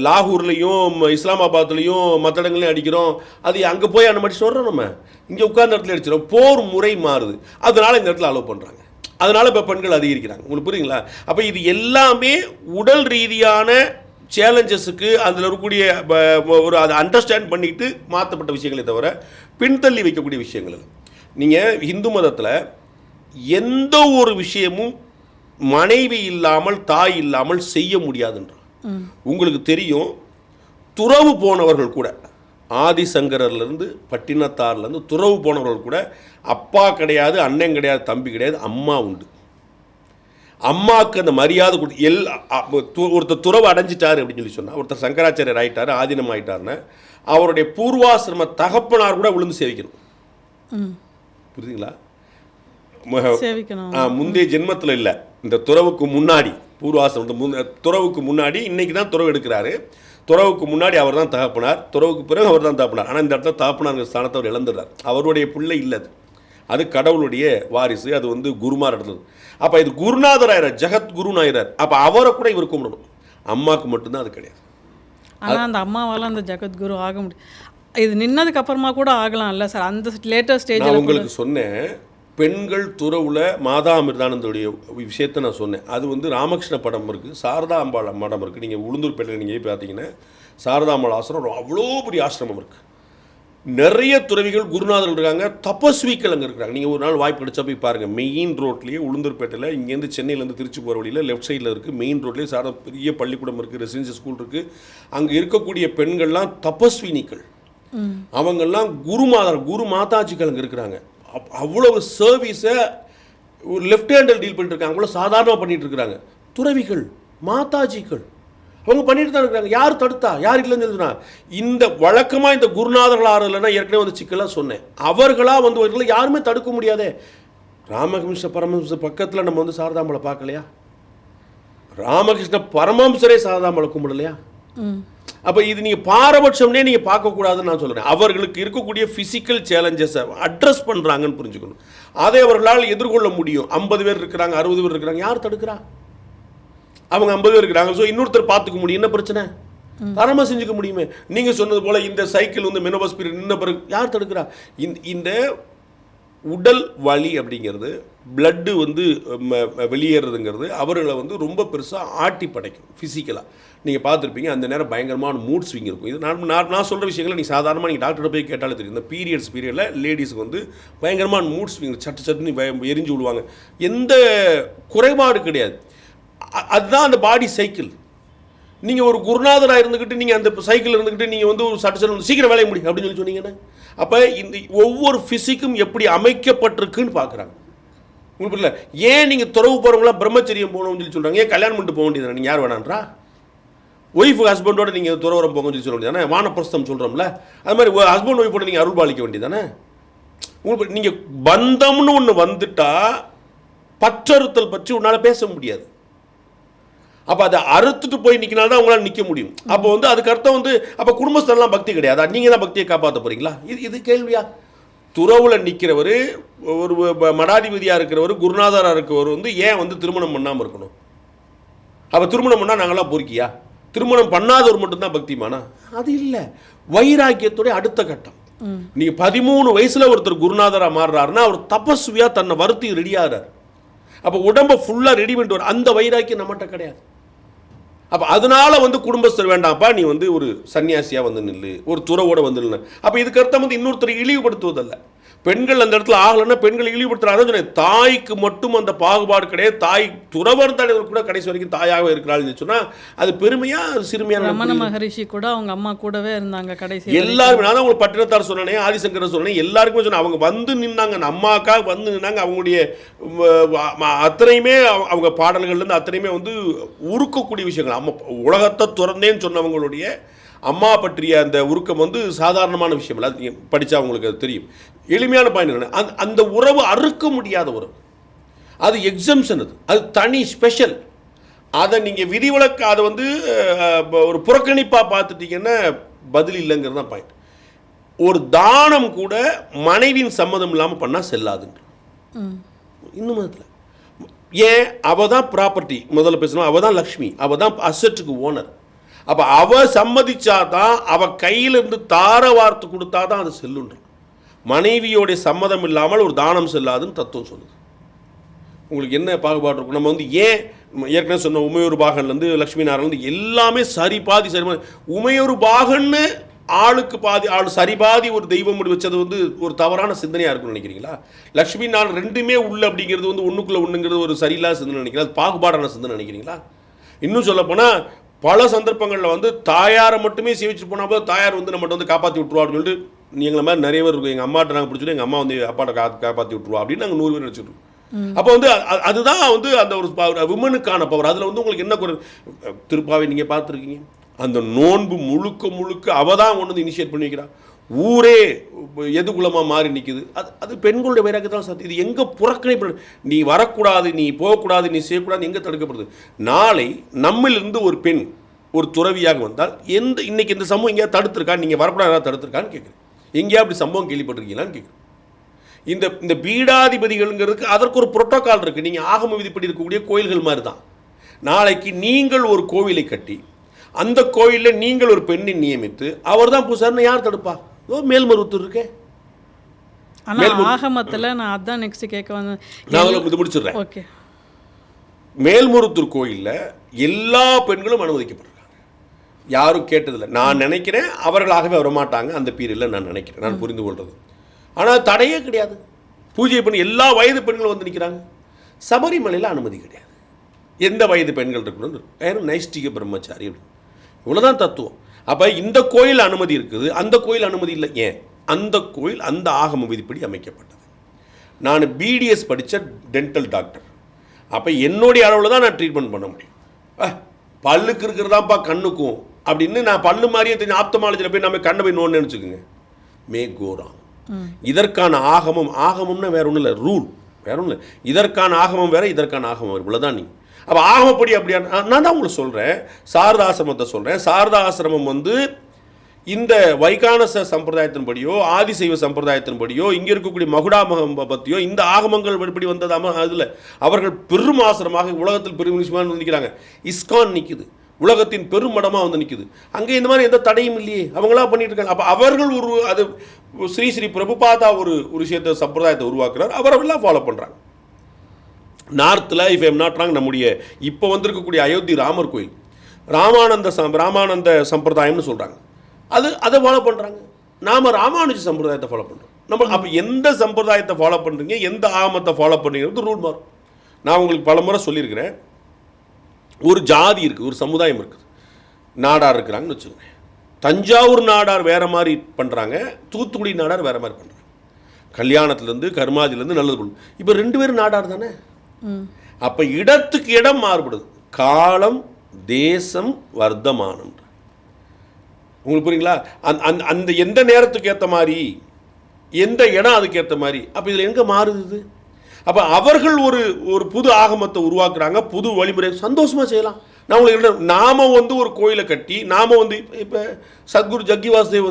லாகூர்லேயும் இஸ்லாமாபாத்லேயும் மற்ற இடங்களையும் அடிக்கிறோம். அது அங்கே போய் அந்த மாதிரி சொல்கிறோம், நம்ம இங்கே உட்கார்ந்த இடத்துல அடிச்சிடும். போர் முறை மாறுது, அதனால் இந்த இடத்துல அலோவ் பண்ணுறாங்க. அதனால் இப்போ பெண்கள் அதிகரிக்கிறாங்க. உங்களுக்கு புரியுங்களா? அப்போ இது எல்லாமே உடல் ரீதியான சேலஞ்சஸுக்கு அதில் இருக்கக்கூடிய ஒரு அதை அண்டர்ஸ்டாண்ட் பண்ணிட்டு மாற்றப்பட்ட விஷயங்களே தவிர பின்தள்ளி வைக்கக்கூடிய விஷயங்கள். நீங்கள் இந்து மதத்தில் எந்த ஒரு விஷயமும் மனைவி இல்லாமல் தாய் இல்லாமல் செய்ய முடியாதுன்றான். உங்களுக்கு தெரியும், துறவு போனவர்கள் கூட, ஆதிசங்கரர்லேருந்து பட்டினத்தார்லேருந்து துறவு போனவர்கள் கூட அப்பா கிடையாது, அண்ணன் கிடையாது, தம்பி கிடையாது, அம்மா உண்டு. அம்மாவுக்கு அந்த மரியாதை கொடுத்து ஒருத்தர் துறவு அடைஞ்சிட்டாரு அப்படின்னு சொல்லி சொன்னால், ஒருத்தர் சங்கராச்சாரியர் ஆகிட்டார், ஆதீனம் ஆகிட்டாருன்னா அவருடைய பூர்வாசிரம தகப்பனார் கூட விழுந்து சேவிக்கணும். புரியுதுங்களா? முந்தைய ஜென்மத்தில் இல்லை, இந்த துறவுக்கு முன்னாடி பூர்வாசிரமம் துறவுக்கு முன்னாடி, இன்னைக்கு தான் துறவு எடுக்கிறாரு. துறவுக்கு முன்னாடி அவர் தான் தகப்பனார், துறவுக்கு பிறகு அவர் தான் தகப்பனார். ஆனால் இந்த இடத்துல தகப்பனார் ஸ்தானத்தை அவர் இழந்துடுறார். அவருடைய பிள்ளை இல்லை, அது கடவுளுடைய வாரிசு, அது வந்து குருமார் இடத்துல. அப்போ இது குருநாதர் ஆயிரார், ஜெகத்குருன்னு ஆயிரார். அப்போ அவரை கூட இவர் கும்பிடணும். அம்மாவுக்கு மட்டும்தான் அது கிடையாது. ஆனால் அந்த அம்மாவால் அந்த ஜெகத்குரு ஆக முடியும். இது நின்னதுக்கு அப்புறமா கூட ஆகலாம் இல்லை சார்? அந்த லேட்டர் ஸ்டேஜ் நான் உங்களுக்கு சொன்னேன், பெண்கள் துறவுல மாதா அமிர்தானந்தோடைய விஷயத்தை நான் சொன்னேன். அது வந்து ராமகிருஷ்ண படம் இருக்குது, சாரதா அம்பாள் மடம் இருக்குது. நீங்கள் உளுந்தூர்பேட்டையில் நீங்கள் பார்த்தீங்கன்னா சாரதா அம்பாள் ஆசிரமம் அவ்வளோ பெரிய ஆசிரமம் இருக்குது. நிறைய துறவிகள் குருநாதர்கள் இருக்காங்க, தபஸ்விகள் அங்கே இருக்கிறாங்க. நீங்கள் ஒரு நாள் வாய்ப்பு கிடைச்சா போய் பாருங்கள். மெயின் ரோட்லேயே உளுந்தூர்பேட்டையில், இங்கேருந்து சென்னையிலேருந்து திருச்சி போகிற வழியில் லெஃப்ட் சைடில் இருக்குது. மெயின் ரோட்லேயே சாரதா பெரிய பள்ளிக்கூடம் இருக்குது, ரெசிடென்ஷியல் ஸ்கூல் இருக்குது. அங்கே இருக்கக்கூடிய பெண்கள்லாம் தபஸ்வினிகள், அவங்கெல்லாம் குரு மாதாஜிகள் அங்கே இருக்கிறாங்க. அவ்வளவு சர்வீஸை ஒரு லெஃப்ட் ஹேண்டில் டீல் பண்ணிட்டு இருக்காங்க, அவ்வளோ சாதாரணமாக பண்ணிட்டு இருக்கிறாங்க. துறவிகள், மாதாஜிகள் அவங்க பண்ணிட்டு தான் இருக்கிறாங்க. யார் தடுத்தா? யார் இல்லைன்னு சொல்லுனா? இந்த வழக்கமாக இந்த குருநாதர்கள் ஆறு இல்லைன்னா ஏற்கனவே வந்து சிக்கலாக சொன்னேன், அவர்களாக வந்து யாருமே தடுக்க முடியாதே. ராமகிருஷ்ண பரமஹம்சர் பக்கத்தில் நம்ம வந்து சாரதாம்பளை பார்க்கலையா? ராமகிருஷ்ண பரமஹம்சரே சாரதாம்பளை கும்பிடலையா? அப்போ இது நீங்கள் பாரபட்சம்னே நீங்கள் பார்க்கக்கூடாதுன்னு நான் சொல்கிறேன். அவர்களுக்கு இருக்கக்கூடிய ஃபிசிக்கல் சேலஞ்சஸை அட்ரஸ் பண்ணுறாங்கன்னு புரிஞ்சுக்கணும். அதை அவர்களால் எதிர்கொள்ள முடியும். 50 பேர் இருக்கிறாங்க, 60 பேர் இருக்கிறாங்க, யார் தடுக்கிறா? அவங்க 50 பேர் இருக்கிறாங்க, ஸோ இன்னொருத்தர் பார்த்துக்க முடியும், என்ன பிரச்சனை? தாராளமாக செஞ்சுக்க முடியுமே. நீங்கள் சொன்னது போல் இந்த சைக்கிள் வந்து மெனோபாஸ் பீரியட் நின்ன பிறகு யார் தடுக்கிறா? இந்த உடல் வலி அப்படிங்கிறது, பிளட்டு வந்து வெளியேறதுங்கிறது அவர்களை வந்து ரொம்ப பெருசாக ஆட்டி படைக்கும் ஃபிசிக்கலாக. நீங்கள் பார்த்துருப்பீங்க, அந்த நேரம் பயங்கரமான மூட் ஸ்விங் இருக்கும். இது நான் சொல்கிற விஷயங்களை நீங்கள் சாதாரணமாக நீங்கள் டாக்டரை போய் கேட்டாலே தெரியும். இந்த பீரியடில் லேடிஸுக்கு வந்து பயங்கரமான மூட் ஸ்விங், சட்டுன்னு எரிஞ்சு விடுவாங்க. எந்த குறைபாடு கிடையாது, அதுதான் அந்த பாடி சைக்கிள். நீங்கள் ஒரு குருநாதராக இருந்துக்கிட்டு நீங்கள் அந்த சைக்கிள் இருந்துக்கிட்டு நீங்கள் வந்து ஒரு சட்டு சீக்கிரம் வேலையை முடியும் அப்படின்னு சொல்லி சொன்னீங்கன்னா, அப்போ இந்த ஒவ்வொரு ஃபிசிக்கும் எப்படி அமைக்கப்பட்டிருக்குன்னு பார்க்குறாங்க. உங்களுக்கு புரியல? ஏன் நீங்கள் துறவு போகிறவங்களா பிரம்மச்சரியம் போகணும்னு சொல்லி சொல்கிறாங்க? ஏன் கல்யாணம் பண்ணிட்டு போக வேண்டியது? நீங்கள் யார் வேணான்றா? ஒய்ஃப் ஹஸ்பண்டோட நீங்கள் துறவரம் போங்கன்னு சொல்ல வேண்டியதானே, வானப்பிரஸ்தம் சொல்கிறோம்ல, அது மாதிரி ஹஸ்பண்ட் ஒய்ஃபோட நீங்கள் அருள் பாலிக்க வேண்டியதானே. உங்களுக்கு நீங்கள் பந்தம்னு ஒன்று வந்துட்டா பற்றறுத்தல் பற்றி உன்னால் பேச முடியாது. அப்போ அதை அறுத்துட்டு போய் நிற்கினால்தான் உங்களால் நிற்க முடியும். அப்போ வந்து அதுக்கு அர்த்தம் வந்து அப்போ குடும்பஸ்தரெலாம் பக்தி கிடையாது, நீங்கள் தான் பக்தியை காப்பாற்ற போகிறீங்களா? இது கேள்வியா? துறவில் நிற்கிறவர், ஒரு மடாதிபதியாக இருக்கிறவர், குருநாதராக இருக்கிறவர் வந்து ஏன் வந்து திருமணம் பண்ணாமல் இருக்கணும்? அப்போ திருமணம் பண்ணால் நாங்களாம் பொறுக்கியா? திருமணம் பண்ணாதவர் மட்டும்தான் பக்திமானா? அது இல்லை. வைராக்கியத்துடைய அடுத்த கட்டம். நீங்கள் 13 வயசில் ஒருத்தர் குருநாதராக மாறுறாருன்னா அவர் தபஸ்வியாக தன்னை வருத்தி ரெடியாகிறார். அப்போ உடம்பை ஃபுல்லாக ரெடி பண்ணிட்டு வர அந்த வைராக்கியம் நம்மகிட்ட கிடையாது. அப்போ அதனால வந்து குடும்பஸ்தர் வேண்டாம்ப்பா, நீ வந்து ஒரு சன்னியாசியாக வந்து நில்லு, ஒரு துறவோட வந்து நில்லு. அப்போ இதுக்கு அர்த்தம் வந்து இன்னொருத்தரை இழிவுபடுத்துவதல்ல. பெண்கள் அந்த இடத்துல ஆகலைன்னா பெண்களை இழிவுபடுத்துறாங்க. தாய்க்கு மட்டும் அந்த பாகுபாடு கிடையாது. தாய் துறவர் தான் கூட கடைசி வரைக்கும் தாயாக இருக்கிறாள்னு சொன்னால் அது பெருமையா அது சிறுமையான? ரமண மகரிஷி கூட அவங்க அம்மா கூடவே இருந்தாங்க கடைசி. எல்லாருமே நான் தான் உங்களுக்கு பட்டினத்தார் சொன்னேன், ஆதிசங்கர சொன்னேன், எல்லாருக்குமே சொன்னேன். அவங்க வந்து நின்னாங்க, அம்மாக்காக வந்து நின்னாங்க. அவங்களுடைய அத்தனையுமே அவங்க பாடல்கள்லேருந்து அத்தனையுமே வந்து உருக்கக்கூடிய விஷயங்கள். அம்மா உலகத்தை துறந்தேன்னு சொன்னவங்களுடைய அம்மா பற்றிய அந்த உருக்கம் வந்து சாதாரணமான விஷயம் இல்லை. அது நீங்கள் படித்தா அவங்களுக்கு அது தெரியும். எளிமையான பாயிண்ட் என்ன, அந்த உறவு அறுக்க முடியாத உறவு, அது எக்ஸம்ஷன், அது தனி ஸ்பெஷல். அதை நீங்கள் விதிவிலக்கு அதை வந்து ஒரு புறக்கணிப்பாக பார்த்துட்டீங்கன்னா பதில் இல்லைங்கிறது தான் பாயிண்ட். ஒரு தானம் கூட மனைவியின் சம்மதம் இல்லாமல் பண்ணால் செல்லாதுன்ற இன்னும் அதில் ஏன்? அவள் தான் ப்ராப்பர்ட்டி, முதல்ல பேசணும், அவள் தான் லக்ஷ்மி, அவள் தான் அசட்டுக்கு ஓனர். அப்போ அவள் சம்மதிச்சாதான், அவள் கையிலிருந்து தார வார்த்தை கொடுத்தா தான் அது செல்லுன்ற. மனைவியோடைய சம்மதம் இல்லாமல் ஒரு தானம் செல்லாதுன்னு தத்துவம் சொல்லுது. உங்களுக்கு என்ன பாகுபாடு இருக்கும்? நம்ம வந்து ஏன் ஏற்கனவே சொன்ன உமையொரு பாகன்லேருந்து லக்ஷ்மி நாராயணன் எல்லாமே சரி பாதி சரி பாதி. உமையொரு பாகன்னு ஆளுக்கு பாதி ஆள் சரி பாதி ஒரு தெய்வம் முடி வச்சது வந்து ஒரு தவறான சிந்தனையாக இருக்குன்னு நினைக்கிறீங்களா? லக்ஷ்மி நாராயணன் ரெண்டுமே உள்ள அப்படிங்கிறது வந்து ஒன்றுக்குள்ளே ஒன்றுங்கிறது ஒரு சரியில்லாத சிந்தனை நினைக்கிறீங்களா? அது பாகுபாடான சிந்தனை நினைக்கிறீங்களா? இன்னும் சொல்லப்போனால் பல சந்தர்ப்பங்களில் வந்து தாயாரை மட்டுமே சேவிச்சு போனால் போது தாயார் வந்து நம்மகிட்ட வந்து காப்பாற்றி விட்டுருவா அப்படின்னு சொல்லிட்டு எங்களை மாதிரி நிறைய பேர் இருக்கும். எங்கள் அம்மாட்ட நாங்கள் பிடிச்சிட்டு எங்கள் அம்மா வந்து அப்பாட்ட காப்பாற்றி விட்டுருவா அப்படின்னு நாங்கள் 100 பேர் நினச்சிருக்கோம். அப்போ வந்து அதுதான் வந்து அந்த ஒரு விமனுக்கான பவர். அதில் வந்து உங்களுக்கு என்ன குறை? திருப்பாவை நீங்கள் பார்த்துருக்கீங்க, அந்த நோன்பு முழுக்க முழுக்க அவள் தான் கொண்டு வந்து இனிஷியேட் பண்ணி வைக்கிறான். ஊரே எதுகுலமாக மாறி நிற்குது. அது பெண்களுடைய வைராக்கியத்தான் சார். இது எங்கே புறக்கணிப்பு? நீ வரக்கூடாது, நீ போகக்கூடாது, நீ செய்யக்கூடாது, எங்கே தடுக்கப்படுது? நாளை நம்மிலிருந்து ஒரு பெண் ஒரு துறவியாக வந்தால் இன்னைக்கு இந்த சம்பவம் எங்கேயா தடுத்துருக்கா? நீங்கள் வரக்கூடாது தடுத்துருக்கான்னு கேட்குறேன். எங்கேயா அப்படி சம்பவம் கேள்விப்பட்டிருக்கீங்களான்னு கேட்குறேன். இந்த பீடாதிபதிகள்ங்கிறதுக்கு அதற்கு ஒரு புரோட்டோக்கால் இருக்குது. நீங்கள் ஆகம விதிப்படி இருக்கக்கூடிய கோயில்கள் மாதிரி தான். நாளைக்கு நீங்கள் ஒரு கோவிலை கட்டி அந்த கோயிலில் நீங்கள் ஒரு பெண்ணை நியமித்து அவர் தான் பூசார்னு யார் தடுப்பா? மேல்மருவத்தூர் இருக்கே. ஆகமத்தில் நான் அதான் நெக்ஸ்ட் கேட்க வந்தேன். நான் இது முடிச்சிடுறேன். ஓகே. மேல்மருவத்தூர் கோயிலில் எல்லா பெண்களும் அனுமதிக்கப்படுறாங்க, யாரும் கேட்டதில்லை. நான் நினைக்கிறேன் அவர்களாகவே வரமாட்டாங்க அந்த பீரியடில், நான் நினைக்கிறேன், நான் புரிந்து கொள்வது. ஆனால் தடையே கிடையாது. பூஜை பண்ணி எல்லா வயது பெண்களும் வந்து நிற்கிறாங்க. சபரிமலையில் அனுமதி கிடையாது. எந்த வயது பெண்கள் இருக்கணும்? யாரும் நைஷ்டிக பிரம்மச்சாரி. இவ்வளோதான் தத்துவம். அப்போ இந்த கோயில் அனுமதி இருக்குது, அந்த கோயில் அனுமதி இல்லை. ஏன்? அந்த கோயில் அந்த ஆகம விதிப்படி அமைக்கப்பட்டது. நான் பிடிஎஸ் படித்த டென்டல் டாக்டர். அப்போ என்னுடைய அளவில் தான் நான் ட்ரீட்மெண்ட் பண்ண முடியும். பல்லுக்கு இருக்கிறதாப்பா கண்ணுக்கும் அப்படின்னு நான் பல்லு மாதிரியே தெரிஞ்சு ஆப்தமாலஜியில் போய் நம்ம கண்ணை போய் நோன்னு நினச்சிக்கோங்க, மே கோராம். இதற்கான ஆகமம்னா வேற ஒன்றும் இல்லை, ரூல் வேற ஒன்றும் இல்லை. இதற்கான ஆகமம் வேற, இதற்கான ஆகமம் வேறு. இவ்வளோதான். நீங்கள் அப்போ ஆகமப்படி அப்படியா? நான் தான் உங்களுக்கு சொல்கிறேன், சாரதாசிரமத்தை சொல்கிறேன். சாரதா ஆசிரமம் வந்து இந்த வைகானச சம்பிரதாயத்தின்படியோ ஆதிசைவ சம்பிரதாயத்தின்படியோ இங்கே இருக்கக்கூடிய மகுடாமகம் பற்றியோ இந்த ஆகமங்கள் எப்படி வந்ததாம அதில் அவர்கள் பெரும் ஆசிரமாக உலகத்தில் பெரும் விஷயமாக வந்து நிற்கிறாங்க. இஸ்கான் நிற்குது, உலகத்தின் பெரும் மடமாக வந்து நிற்குது. அங்கே இந்த மாதிரி எந்த தடையும் இல்லையே, அவங்களா பண்ணிட்டு இருக்காங்க. அப்போ அவர்கள் ஒரு அது ஸ்ரீ பிரபுபாதா ஒரு விஷயத்தை சம்பிரதாயத்தை உருவாக்குறார், அவரெல்லாம் ஃபாலோ பண்ணுறாங்க. நார்த்தில் இஃப் ஐம் நாட் ராங் நம்முடைய இப்போ வந்திருக்கக்கூடிய அயோத்தி ராமர் கோயில் ராமானந்த சம்பிரதாயம்னு சொல்கிறாங்க. அதை ஃபாலோ பண்ணுறாங்க. நாம் ராமானுஜ சம்பிரதாயத்தை ஃபாலோ பண்ணுறோம். நம்ம அப்போ எந்த சம்பிரதாயத்தை ஃபாலோ பண்ணுறீங்க, எந்த ஆகமத்தை ஃபாலோ பண்ணுறீங்கிறது ரூல் மாறும். நான் உங்களுக்கு பல முறை சொல்லியிருக்கிறேன். ஒரு ஜாதி இருக்குது, ஒரு சமுதாயம் இருக்குது, நாடார் இருக்கிறாங்கன்னு வச்சுக்கோங்க. தஞ்சாவூர் நாடார் வேறு மாதிரி பண்ணுறாங்க, தூத்துக்குடி நாடார் வேறு மாதிரி பண்ணுறாங்க. கல்யாணத்துலேருந்து கர்மாதிலேருந்து நல்லது பண்ணும். இப்போ 2 பேரும் நாடார் தானே. அப்போ இடத்துக்கு இடம் மாறுபடுது, காலம் தேசம் வர்த்தமானம். உங்களுக்கு புரியுங்களா? அந்த எந்த நேரத்துக்கு ஏற்ற மாதிரி, எந்த இடம் அதுக்கு ஏற்ற மாதிரி. அப்போ இதில் எங்கே மாறுது? அப்போ அவர்கள் ஒரு புது ஆகமத்தை உருவாக்குறாங்க, புது வழிமுறை, சந்தோஷமாக செய்யலாம். நான் உங்களுக்கு நாம் ஒரு கோயிலை கட்டி, நாம் இப்போ சத்குரு ஜக்கி வாசுதேவ்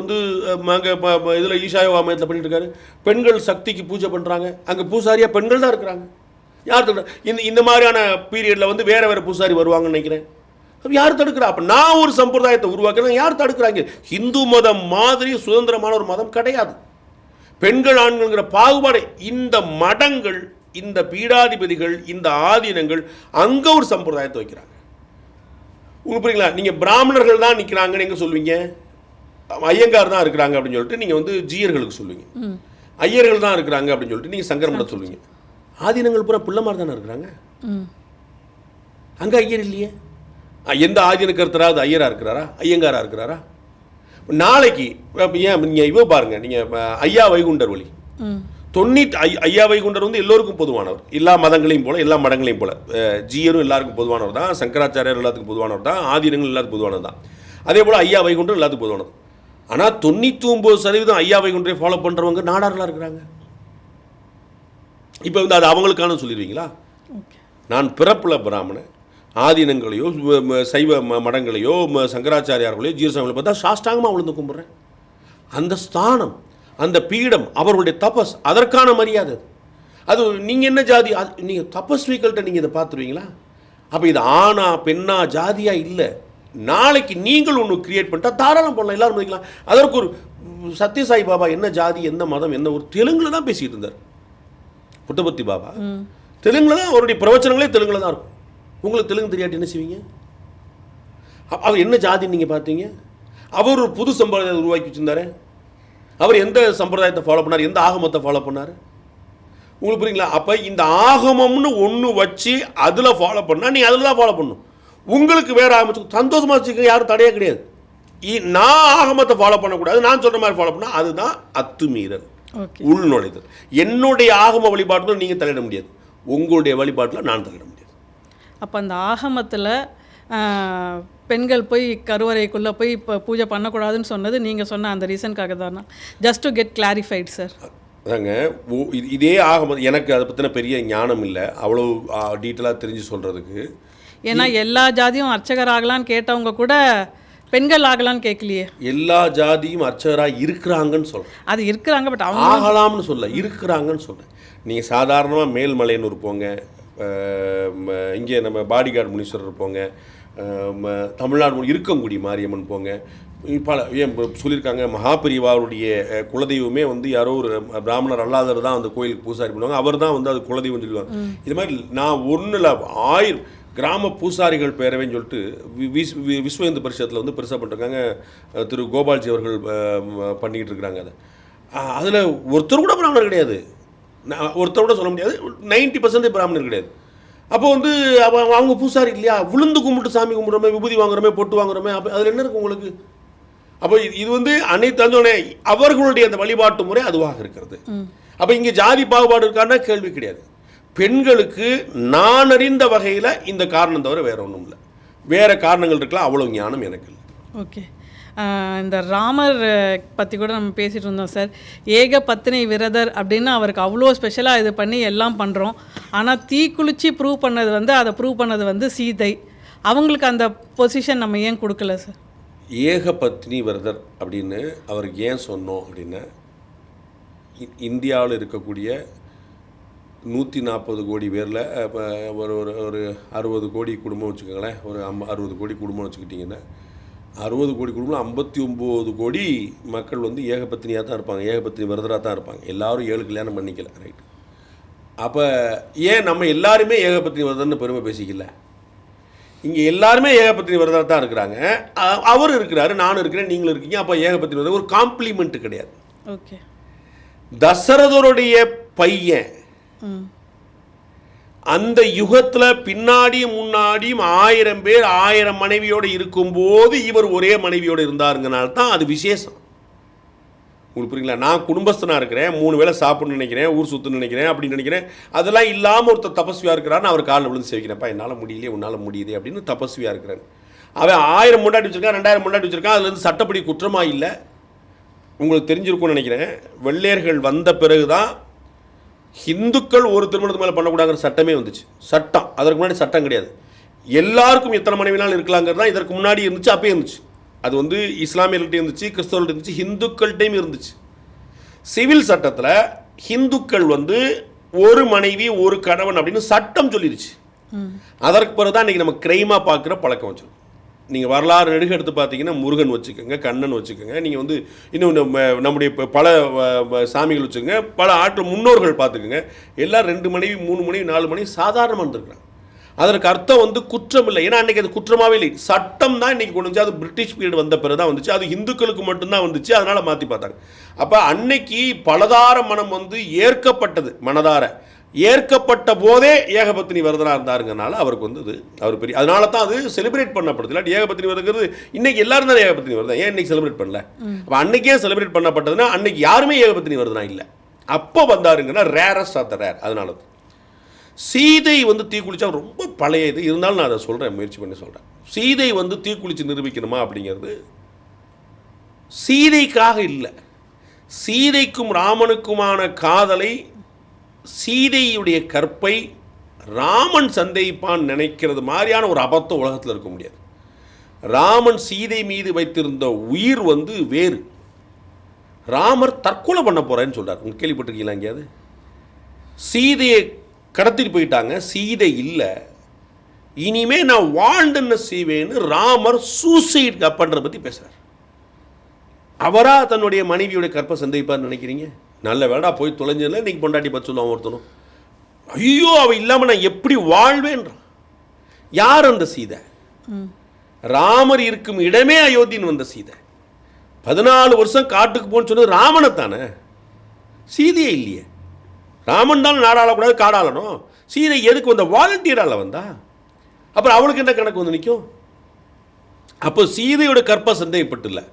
அங்கே இதில் ஈஷாய வாமயத்தில் பண்ணிட்டு இருக்காரு. பெண்கள் சக்திக்கு பூஜை பண்ணுறாங்க. அங்கே பூசாரியாக பெண்கள் தான் இருக்கிறாங்க. யார் தடுக்க? இந்த மாதிரியான பீரியடில் வேறு வேறு பூசாரி வருவாங்கன்னு நினைக்கிறேன். யார் தடுக்கிறா? அப்போ நான் ஒரு சம்பிரதாயத்தை உருவாக்குறேன், யார் தடுக்கிறாங்க? ஹிந்து மதம் மாதிரி சுதந்திரமான ஒரு மதம் கிடையாது. பெண்கள் ஆண்கள்ங்கிற பாகுபாடு இந்த மடங்கள், இந்த பீடாதிபதிகள், இந்த ஆதீனங்கள் அங்கே ஒரு சம்பிரதாயத்தை வைக்கிறாங்க. உங்களுக்கு புரியுங்களா? நீங்கள் பிராமணர்கள் தான் நிற்கிறாங்கன்னு எங்கே சொல்லுவீங்க? ஐயங்கார் தான் இருக்கிறாங்க அப்படின்னு சொல்லிட்டு நீங்கள் ஜீயர்களுக்கு சொல்லுவீங்க. ஐயர்கள் தான் இருக்கிறாங்க அப்படின்னு சொல்லிட்டு நீங்கள் சங்கரமடம் சொல்லுவீங்க. ஆதீனங்கள் பூரா பிள்ளைமார் தானே இருக்கிறாங்க. அங்கே ஐயர் இல்லையே. எந்த ஆதீன கருத்தராவது ஐயராக இருக்கிறாரா, ஐயங்காராக இருக்கிறாரா? நாளைக்கு ஏன் நீங்கள் இவ பாருங்கள், நீங்கள் ஐயா வைகுண்டர் வழி 90 ஐயா வைகுண்டர் எல்லோருக்கும் பொதுவானவர், எல்லா மதங்களையும் போல, எல்லா மடங்களையும் போல. ஜீயரும் எல்லாருக்கும் பொதுவானவர் தான், சங்கராச்சாரியர் எல்லாத்துக்கும் பொதுவானவர் தான், ஆதீனங்கள் எல்லாத்துக்கும் பொதுவானது தான். அதே போல் ஐயா வைகுண்டர் எல்லாத்துக்கும் பொதுவானது. ஆனால் 99% ஐயா வைகுண்டரை ஃபாலோ பண்ணுறவங்க நாடார்களாக இருக்கிறாங்க. இப்போ அது அவங்களுக்கான சொல்லிடுவீங்களா? நான் பிறப்பில் பிராமணன், ஆதீனங்களையோ சைவ மடங்களையோ சங்கராச்சாரியார்களையோ ஜீரசாமிகளை பார்த்தா சாஷ்டாங்கமாக விழுந்து கும்பிட்றேன். அந்த ஸ்தானம், அந்த பீடம், அவர்களுடைய தபஸ், அதற்கான மரியாதை. அது நீங்கள் என்ன ஜாதி? நீங்கள் தபஸ்விகள்கிட்ட நீங்கள் இதை பார்த்துருவீங்களா? அப்போ இது ஆணா பெண்ணா ஜாதியா இல்லை. நாளைக்கு நீங்கள் ஒன்று கிரியேட் பண்ணிட்டா தாராளம் பண்ணலாம், எல்லாரும் மதிக்கலாம். அதற்கு ஒரு சத்யசாய் பாபா என்ன ஜாதி, என்ன மதம், என்ன ஒரு தெலுங்கில் தான் பேசிகிட்டு இருந்தார். புட்டபர்த்தி பாபா தெலுங்கில் தான், அவருடைய பிரவச்சனங்களே தெலுங்கில் தான் இருக்கும். உங்களுக்கு தெலுங்கு தெரியாட்டி என்ன செய்வீங்க? அவர் என்ன ஜாதின்னு நீங்கள் பார்த்தீங்க? அவர் ஒரு புது சம்பிரதாயத்தை உருவாக்கி வச்சுருந்தாரு. அவர் எந்த சம்பிரதாயத்தை ஃபாலோ பண்ணார், எந்த ஆகமத்தை ஃபாலோ பண்ணார்? உங்களுக்கு புரியுங்களா? அப்போ இந்த ஆகமம்னு ஒன்று வச்சு அதில் ஃபாலோ பண்ணால் நீங்கள் அதில் தான் ஃபாலோ பண்ணணும். உங்களுக்கு வேறு ஆகமத்துக்கு சந்தோஷமாக வச்சுக்க, யாரும் தடையே கிடையாது. நான் ஆகமத்தை ஃபாலோ பண்ணக்கூடாது, நான் சொல்கிற மாதிரி ஃபாலோ பண்ணால் அதுதான் அத்துமீறல், உள்நுழைதல். என்னுடைய ஆகம வழிபாட்டில் நீங்கள் தலையிட முடியாது, உங்களுடைய வழிபாட்டில் நான் தலையிட முடியாது. அப்போ அந்த ஆகமத்தில் பெண்கள் போய் கருவறைக்குள்ளே போய் இப்போ பூஜை பண்ணக்கூடாதுன்னு சொன்னது நீங்கள் சொன்ன அந்த ரீசனுக்காக தானா? Just to get clarified sir. அதாங்க, இதே ஆகமம் எனக்கு அதை பற்றின பெரிய ஞானம் இல்லை, அவ்வளோ டீட்டெயிலாக தெரிஞ்சு சொல்கிறதுக்கு. ஏன்னா எல்லா ஜாதியும் அர்ச்சகர் ஆகலான்னு கேட்டவங்க கூட பெண்கள் ஆகலான்னு கேட்கலையே. எல்லா ஜாதியும் அர்ச்சகராக இருக்கிறாங்கன்னு சொல்கிறேன். அது இருக்கிறாங்க, பட் அவங்க ஆகலாம்னு சொல்ல, இருக்கிறாங்கன்னு சொல்கிறேன். நீங்கள் சாதாரணமாக மேல்மலையனூர் போங்க, இங்கே நம்ம பாடிகார்டு முனீஸ்வரர் போங்க, தமிழ்நாடு இருக்கங்குடி மாரியம்மன் போங்க, பல ஏன் சொல்லியிருக்காங்க. மகாபெரிவாருடைய குலதெய்வமே யாரோ ஒரு பிராமணர் அல்லாதவர் தான் அந்த கோயிலுக்கு பூசாரி பண்ணுவாங்க, அவர் தான் அது குலதெய்வம் சொல்லுவாங்க. இது மாதிரி நான் 1000 கிராம பூசாரிகள் பேரவைன்னு சொல்லிட்டு விஸ்வ இந்து பரிஷத்தில் பெருசாக பண்ணிருக்காங்க. திரு கோபால்ஜி அவர்கள் பண்ணிக்கிட்டு இருக்கிறாங்க. அதில் ஒருத்தர் கூட பிராமணர் கிடையாது, ஒருத்தர் கூட சொல்ல முடியாது, 90% பிராமணர் கிடையாது. அப்போ அவங்க பூசாரி இல்லையா? விழுந்து கும்பிட்டு சாமி கும்பிட்றோமே, விபூதி வாங்குறோமே, பொட்டு வாங்குறோமே, அப்போ அதில் என்ன இருக்குது உங்களுக்கு? அப்போ இது அனைத்து அஞ்சோடனே அவர்களுடைய அந்த வழிபாட்டு முறை அதுவாக இருக்கிறது. அப்போ இங்கே ஜாதி பாகுபாடு இருக்கான்னா கேள்வி கிடையாது. பெண்களுக்கு நான் அறிந்த வகையில் இந்த காரணம் தவிர வேறு ஒன்றும் இல்லை. வேறு காரணங்கள் இருக்கலாம், அவ்வளோ ஞானம் எனக்கு இல்லை. ஓகே, இந்த ராமர் பற்றி கூட நம்ம பேசிகிட்டு இருந்தோம் சார். ஏக பத்தினி விரதர் அப்படின்னு அவருக்கு அவ்வளோ ஸ்பெஷலாக இது பண்ணி எல்லாம் பண்ணுறோம். ஆனால் தீக்குளிச்சு ப்ரூவ் பண்ணது அதை ப்ரூவ் பண்ணது சீதை. அவங்களுக்கு அந்த பொசிஷன் நம்ம ஏன் கொடுக்கல சார்? ஏக பத்னி விரதர் அப்படின்னு அவருக்கு ஏன் சொன்னோம் அப்படின்னா, இந்தியாவில் இருக்கக்கூடிய 140 கோடி பேரில் ஒரு ஒரு 60 கோடி குடும்பம் வச்சுக்கோங்களேன், ஒரு 60 கோடி குடும்பம் வச்சுக்கிட்டிங்கன்னா, 60 கோடி குடும்பம் 59 கோடி மக்கள் ஏகபத்தினியாக தான் இருப்பாங்க, ஏகபத்தினி விரதராக தான் இருப்பாங்க. எல்லோரும் 7 கல்யாணம் பண்ணிக்கல, ரைட்? அப்போ ஏன் நம்ம எல்லாருமே ஏகபத்தினி விரதர்னு பெருமை பேசிக்கல? இங்கே எல்லாருமே ஏகபத்தினி விரதராக தான் இருக்கிறாங்க. அவர் இருக்கிறாரு, நானும் இருக்கிறேன், நீங்களும் இருக்கீங்க. அப்போ ஏகபத்தினி விரதம் ஒரு காம்ப்ளிமெண்ட் கிடையாது. ஓகே, தசரதருடைய பையன் அந்த யுகத்தில் பின்னாடியும் முன்னாடியும் 1000 பேர் 1000 மனைவியோடு இருக்கும்போது இவர் ஒரே மனைவியோடு இருந்தாருங்கனால தான் அது விசேஷம். உங்களுக்கு புரியுங்களா? நான் குடும்பஸ்தனாக இருக்கிறேன், 3 வேளை சாப்பிடணும்னு நினைக்கிறேன், ஊர் சுற்றணும்னு நினைக்கிறேன் அப்படின்னு நினைக்கிறேன். அதெல்லாம் இல்லாமல் ஒருத்தர் தபஸ்வியாக இருக்கிறான்னு அவர் காலில் விழுந்து சேவிக்கிறேன்ப்பா, என்னால் முடியலையே உன்னால் முடியுது அப்படின்னு தபஸ்வியாக இருக்கிறான். அவன் 1000 முண்டாட்டி வச்சுருக்கான், 2000 முண்டாட்டி வச்சுருக்கான், அதுலேருந்து சட்டப்படி குற்றமாக இல்லை. உங்களுக்கு தெரிஞ்சிருக்கும்னு நினைக்கிறேன், வெள்ளையர்கள் வந்த பிறகு தான் ஹிந்துக்கள் ஒரு திருமணத்துக்கு மேலே பண்ணக்கூடாதுங்கிற சட்டமே வந்துச்சு. சட்டம், அதற்கு முன்னாடி சட்டம் கிடையாது. எல்லாருக்கும் எத்தனை மனைவினாலும் இருக்கலாங்கிறது தான் இதற்கு முன்னாடி இருந்துச்சு, அப்பயே இருந்துச்சு. அது வந்து இஸ்லாமியர்கள்ட்டையும் இருந்துச்சு, கிறிஸ்தவர்கள்ட்ட இருந்துச்சு, ஹிந்துக்கள்கிட்டையும் இருந்துச்சு. சிவில் சட்டத்தில் ஹிந்துக்கள் வந்து ஒரு மனைவி ஒரு கணவன் அப்படின்னு சட்டம் சொல்லிடுச்சு. அதற்கு பிறகு தான் இன்றைக்கி நம்ம கிரைமாக பார்க்குற பழக்கம் வச்சிருக்கோம். நீங்கள் வரலாறு நெடுக எடுத்து பார்த்தீங்கன்னா முருகன் வச்சுக்கோங்க, கண்ணன் வச்சுக்கோங்க, நீங்கள் வந்து இன்னும் நம்முடைய பல சாமிகள் வச்சுக்கோங்க, பல ஆற்று முன்னோர்கள் பார்த்துக்கோங்க, எல்லாம் 2 மனைவி 3 மனைவி 4 மனைவி சாதாரணமாக இருந்திருக்கிறாங்க. அதற்கு அர்த்தம் வந்து குற்றம் இல்லை. ஏன்னா அன்றைக்கி அது குற்றமாகவே இல்லை. சட்டம் தான் இன்றைக்கி கொண்டு வந்து, அது பிரிட்டிஷ் பீரியட் வந்த பிறகு தான் வந்துச்சு. அது இந்துக்களுக்கு மட்டும்தான் வந்துச்சு, அதனால் மாற்றி பார்த்தாங்க. அப்போ அன்னைக்கு பலதார மனம் வந்து ஏற்கப்பட்டது, மனதார ஏற்கப்பட்ட போதே ஏகபத்தினி விரதனாக இருந்தாருங்கனால அவருக்கு வந்து அவர் பெரிய, அதனால தான் அது செலிப்ரேட் பண்ணப்படுது. இல்லாட்டி ஏகபத்தினி விரதங்கிறது இன்றைக்கி எல்லாரும் தான் ஏகபத்தினி விரதம். ஏன் இன்றைக்கி செலிப்ரேட் பண்ணல? அப்போ அன்றைக்கே செலிப்ரேட் பண்ணப்பட்டதுன்னா அன்றைக்கி யாருமே ஏகபத்தினி விரதனா இல்லை, அப்போ வந்தாருங்கன்னா ரேரஸ்ட் ஆஃப் த ரேர். அதனால சீதை வந்து தீக்குளிச்சா ரொம்ப பழைய இது இருந்தாலும் நான் அதை சொல்கிறேன், முயற்சி பண்ணி சொல்கிறேன். சீதை வந்து தீக்குளிச்சு நிரூபிக்கணுமா அப்படிங்கிறது சீதைக்காக இல்லை. சீதைக்கும் ராமனுக்குமான காதலை, சீதையுடைய கற்பை ராமன் சந்தேகிப்பான் நினைக்கிறது மாதிரியான ஒரு அபத்தம் உலகத்தில் இருக்க முடியாது. ராமன் சீதை மீது வைத்திருந்த உயிர் வந்து வேறு. ராமர் தற்கொலை பண்ண போகிறேன்னு சொல்கிறார். உங்களுக்கு கேள்விப்பட்டிருக்கீங்களா எங்கேயாவது? சீதையை கடத்திட்டு போயிட்டாங்க, சீதை இல்லை, இனிமே நான் வாழ்ந்துன்னு செய்வேன்னு ராமர் சூசைட் பண்ணுறத பற்றி பேசுகிறார். அவரா தன்னுடைய மனைவியோட கற்பை சந்தேகிப்பார்னு நினைக்கிறீங்க? நல்ல வேடா போய் தொலைஞ்சதில்லை, இன்றைக்கி பொண்டாட்டி பார்த்து சொல்லுவான் ஒருத்தனும், ஐயோ அவள் இல்லாமல் நான் எப்படி வாழ்வேன்றான். யார் அந்த சீதை? ராமர் இருக்கும் இடமே அயோத்தின்னு வந்த சீதை. 14 வருஷம் காட்டுக்கு போன்னு சொன்னது ராமனை தானே, சீதையே இல்லையே. ராமன் தான் நாடாளக்கூடாது, காடாளணும். சீதை எதுக்கு வந்த? வாலண்டியரால் வந்தா. அப்புறம் அவளுக்கு என்ன கணக்கு வந்து நிற்கும்? அப்போ சீதையோட கற்பை சந்தேகப்பட்டு இல்லை.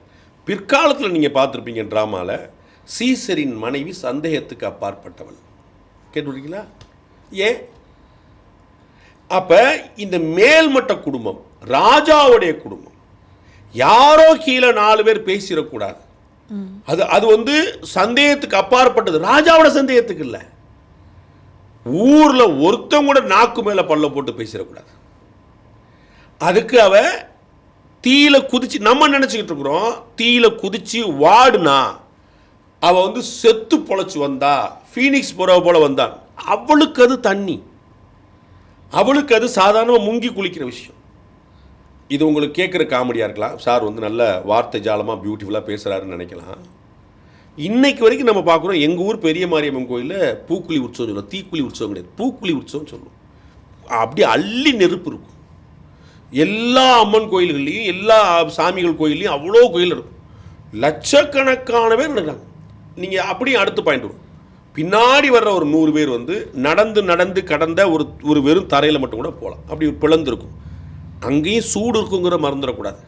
பிற்காலத்தில் நீங்கள் பார்த்துருப்பீங்க ட்ராமாவில், சீசரின் மனைவி சந்தேகத்துக்கு அப்பாற்பட்டவள். கேட்டுருக்கீங்களா? ஏன்? அப்போ இந்த மேல்மட்ட குடும்பம், ராஜாவுடைய குடும்பம், யாரோ கீழே 4 பேர் பேசிடக்கூடாது. அது வந்து சந்தேகத்துக்கு அப்பாற்பட்டது, ராஜாவோட சந்தேகத்துக்கு இல்லை. ஊரில் ஒருத்தன் கூட நாக்கு மேலே பல்ல போட்டு பேசிடக்கூடாது. அதுக்கு அவ தீயில குதிச்சு, நம்ம நினச்சிக்கிட்டு இருக்கிறோம் தீயில குதிச்சு வாடுனா அவ வந்து செத்து பொழைச்சி வந்தா, ஃபீனிக்ஸ் புறவை போல வந்தான். அவளுக்கு அது தண்ணி, அவளுக்கு அது சாதாரணமாக முங்கி குளிக்கிற விஷயம். இது உங்களுக்கு கேட்குற காமெடியாக இருக்கலாம், சார் வந்து நல்ல வார்த்தை ஜாலமாக பியூட்டிஃபுல்லாக பேசுகிறாருன்னு நினைக்கலாம். இன்னைக்கு வரைக்கும் நம்ம பார்க்குறோம், எங்கள் ஊர் பெரிய மாரியம்மன் கோயிலில் பூக்குழி உற்சவம் சொல்லுவோம், தீக்குழி உற்சவம் கிடையாது, பூக்குழி உற்சவம் சொல்லுவோம். அப்படி அள்ளி நெருப்பு இருக்கும். எல்லா அம்மன் கோயில்கள்லையும் எல்லா சாமிகள் கோயில்லையும் அவ்வளோ கோயில் இருக்கும், லட்சக்கணக்கான பேர் நடக்கிறாங்க. நீங்கள் அப்படியே அடுத்து பாயிண்ட் வரும், பின்னாடி வர்ற ஒரு 100 பேர் வந்து நடந்து கடந்த ஒரு வெறும் தரையில் மட்டும் கூட போகலாம், அப்படி பிளந்துருக்கும். அங்கேயும் சூடு இருக்குங்கிற மறந்துடக்கூடாது.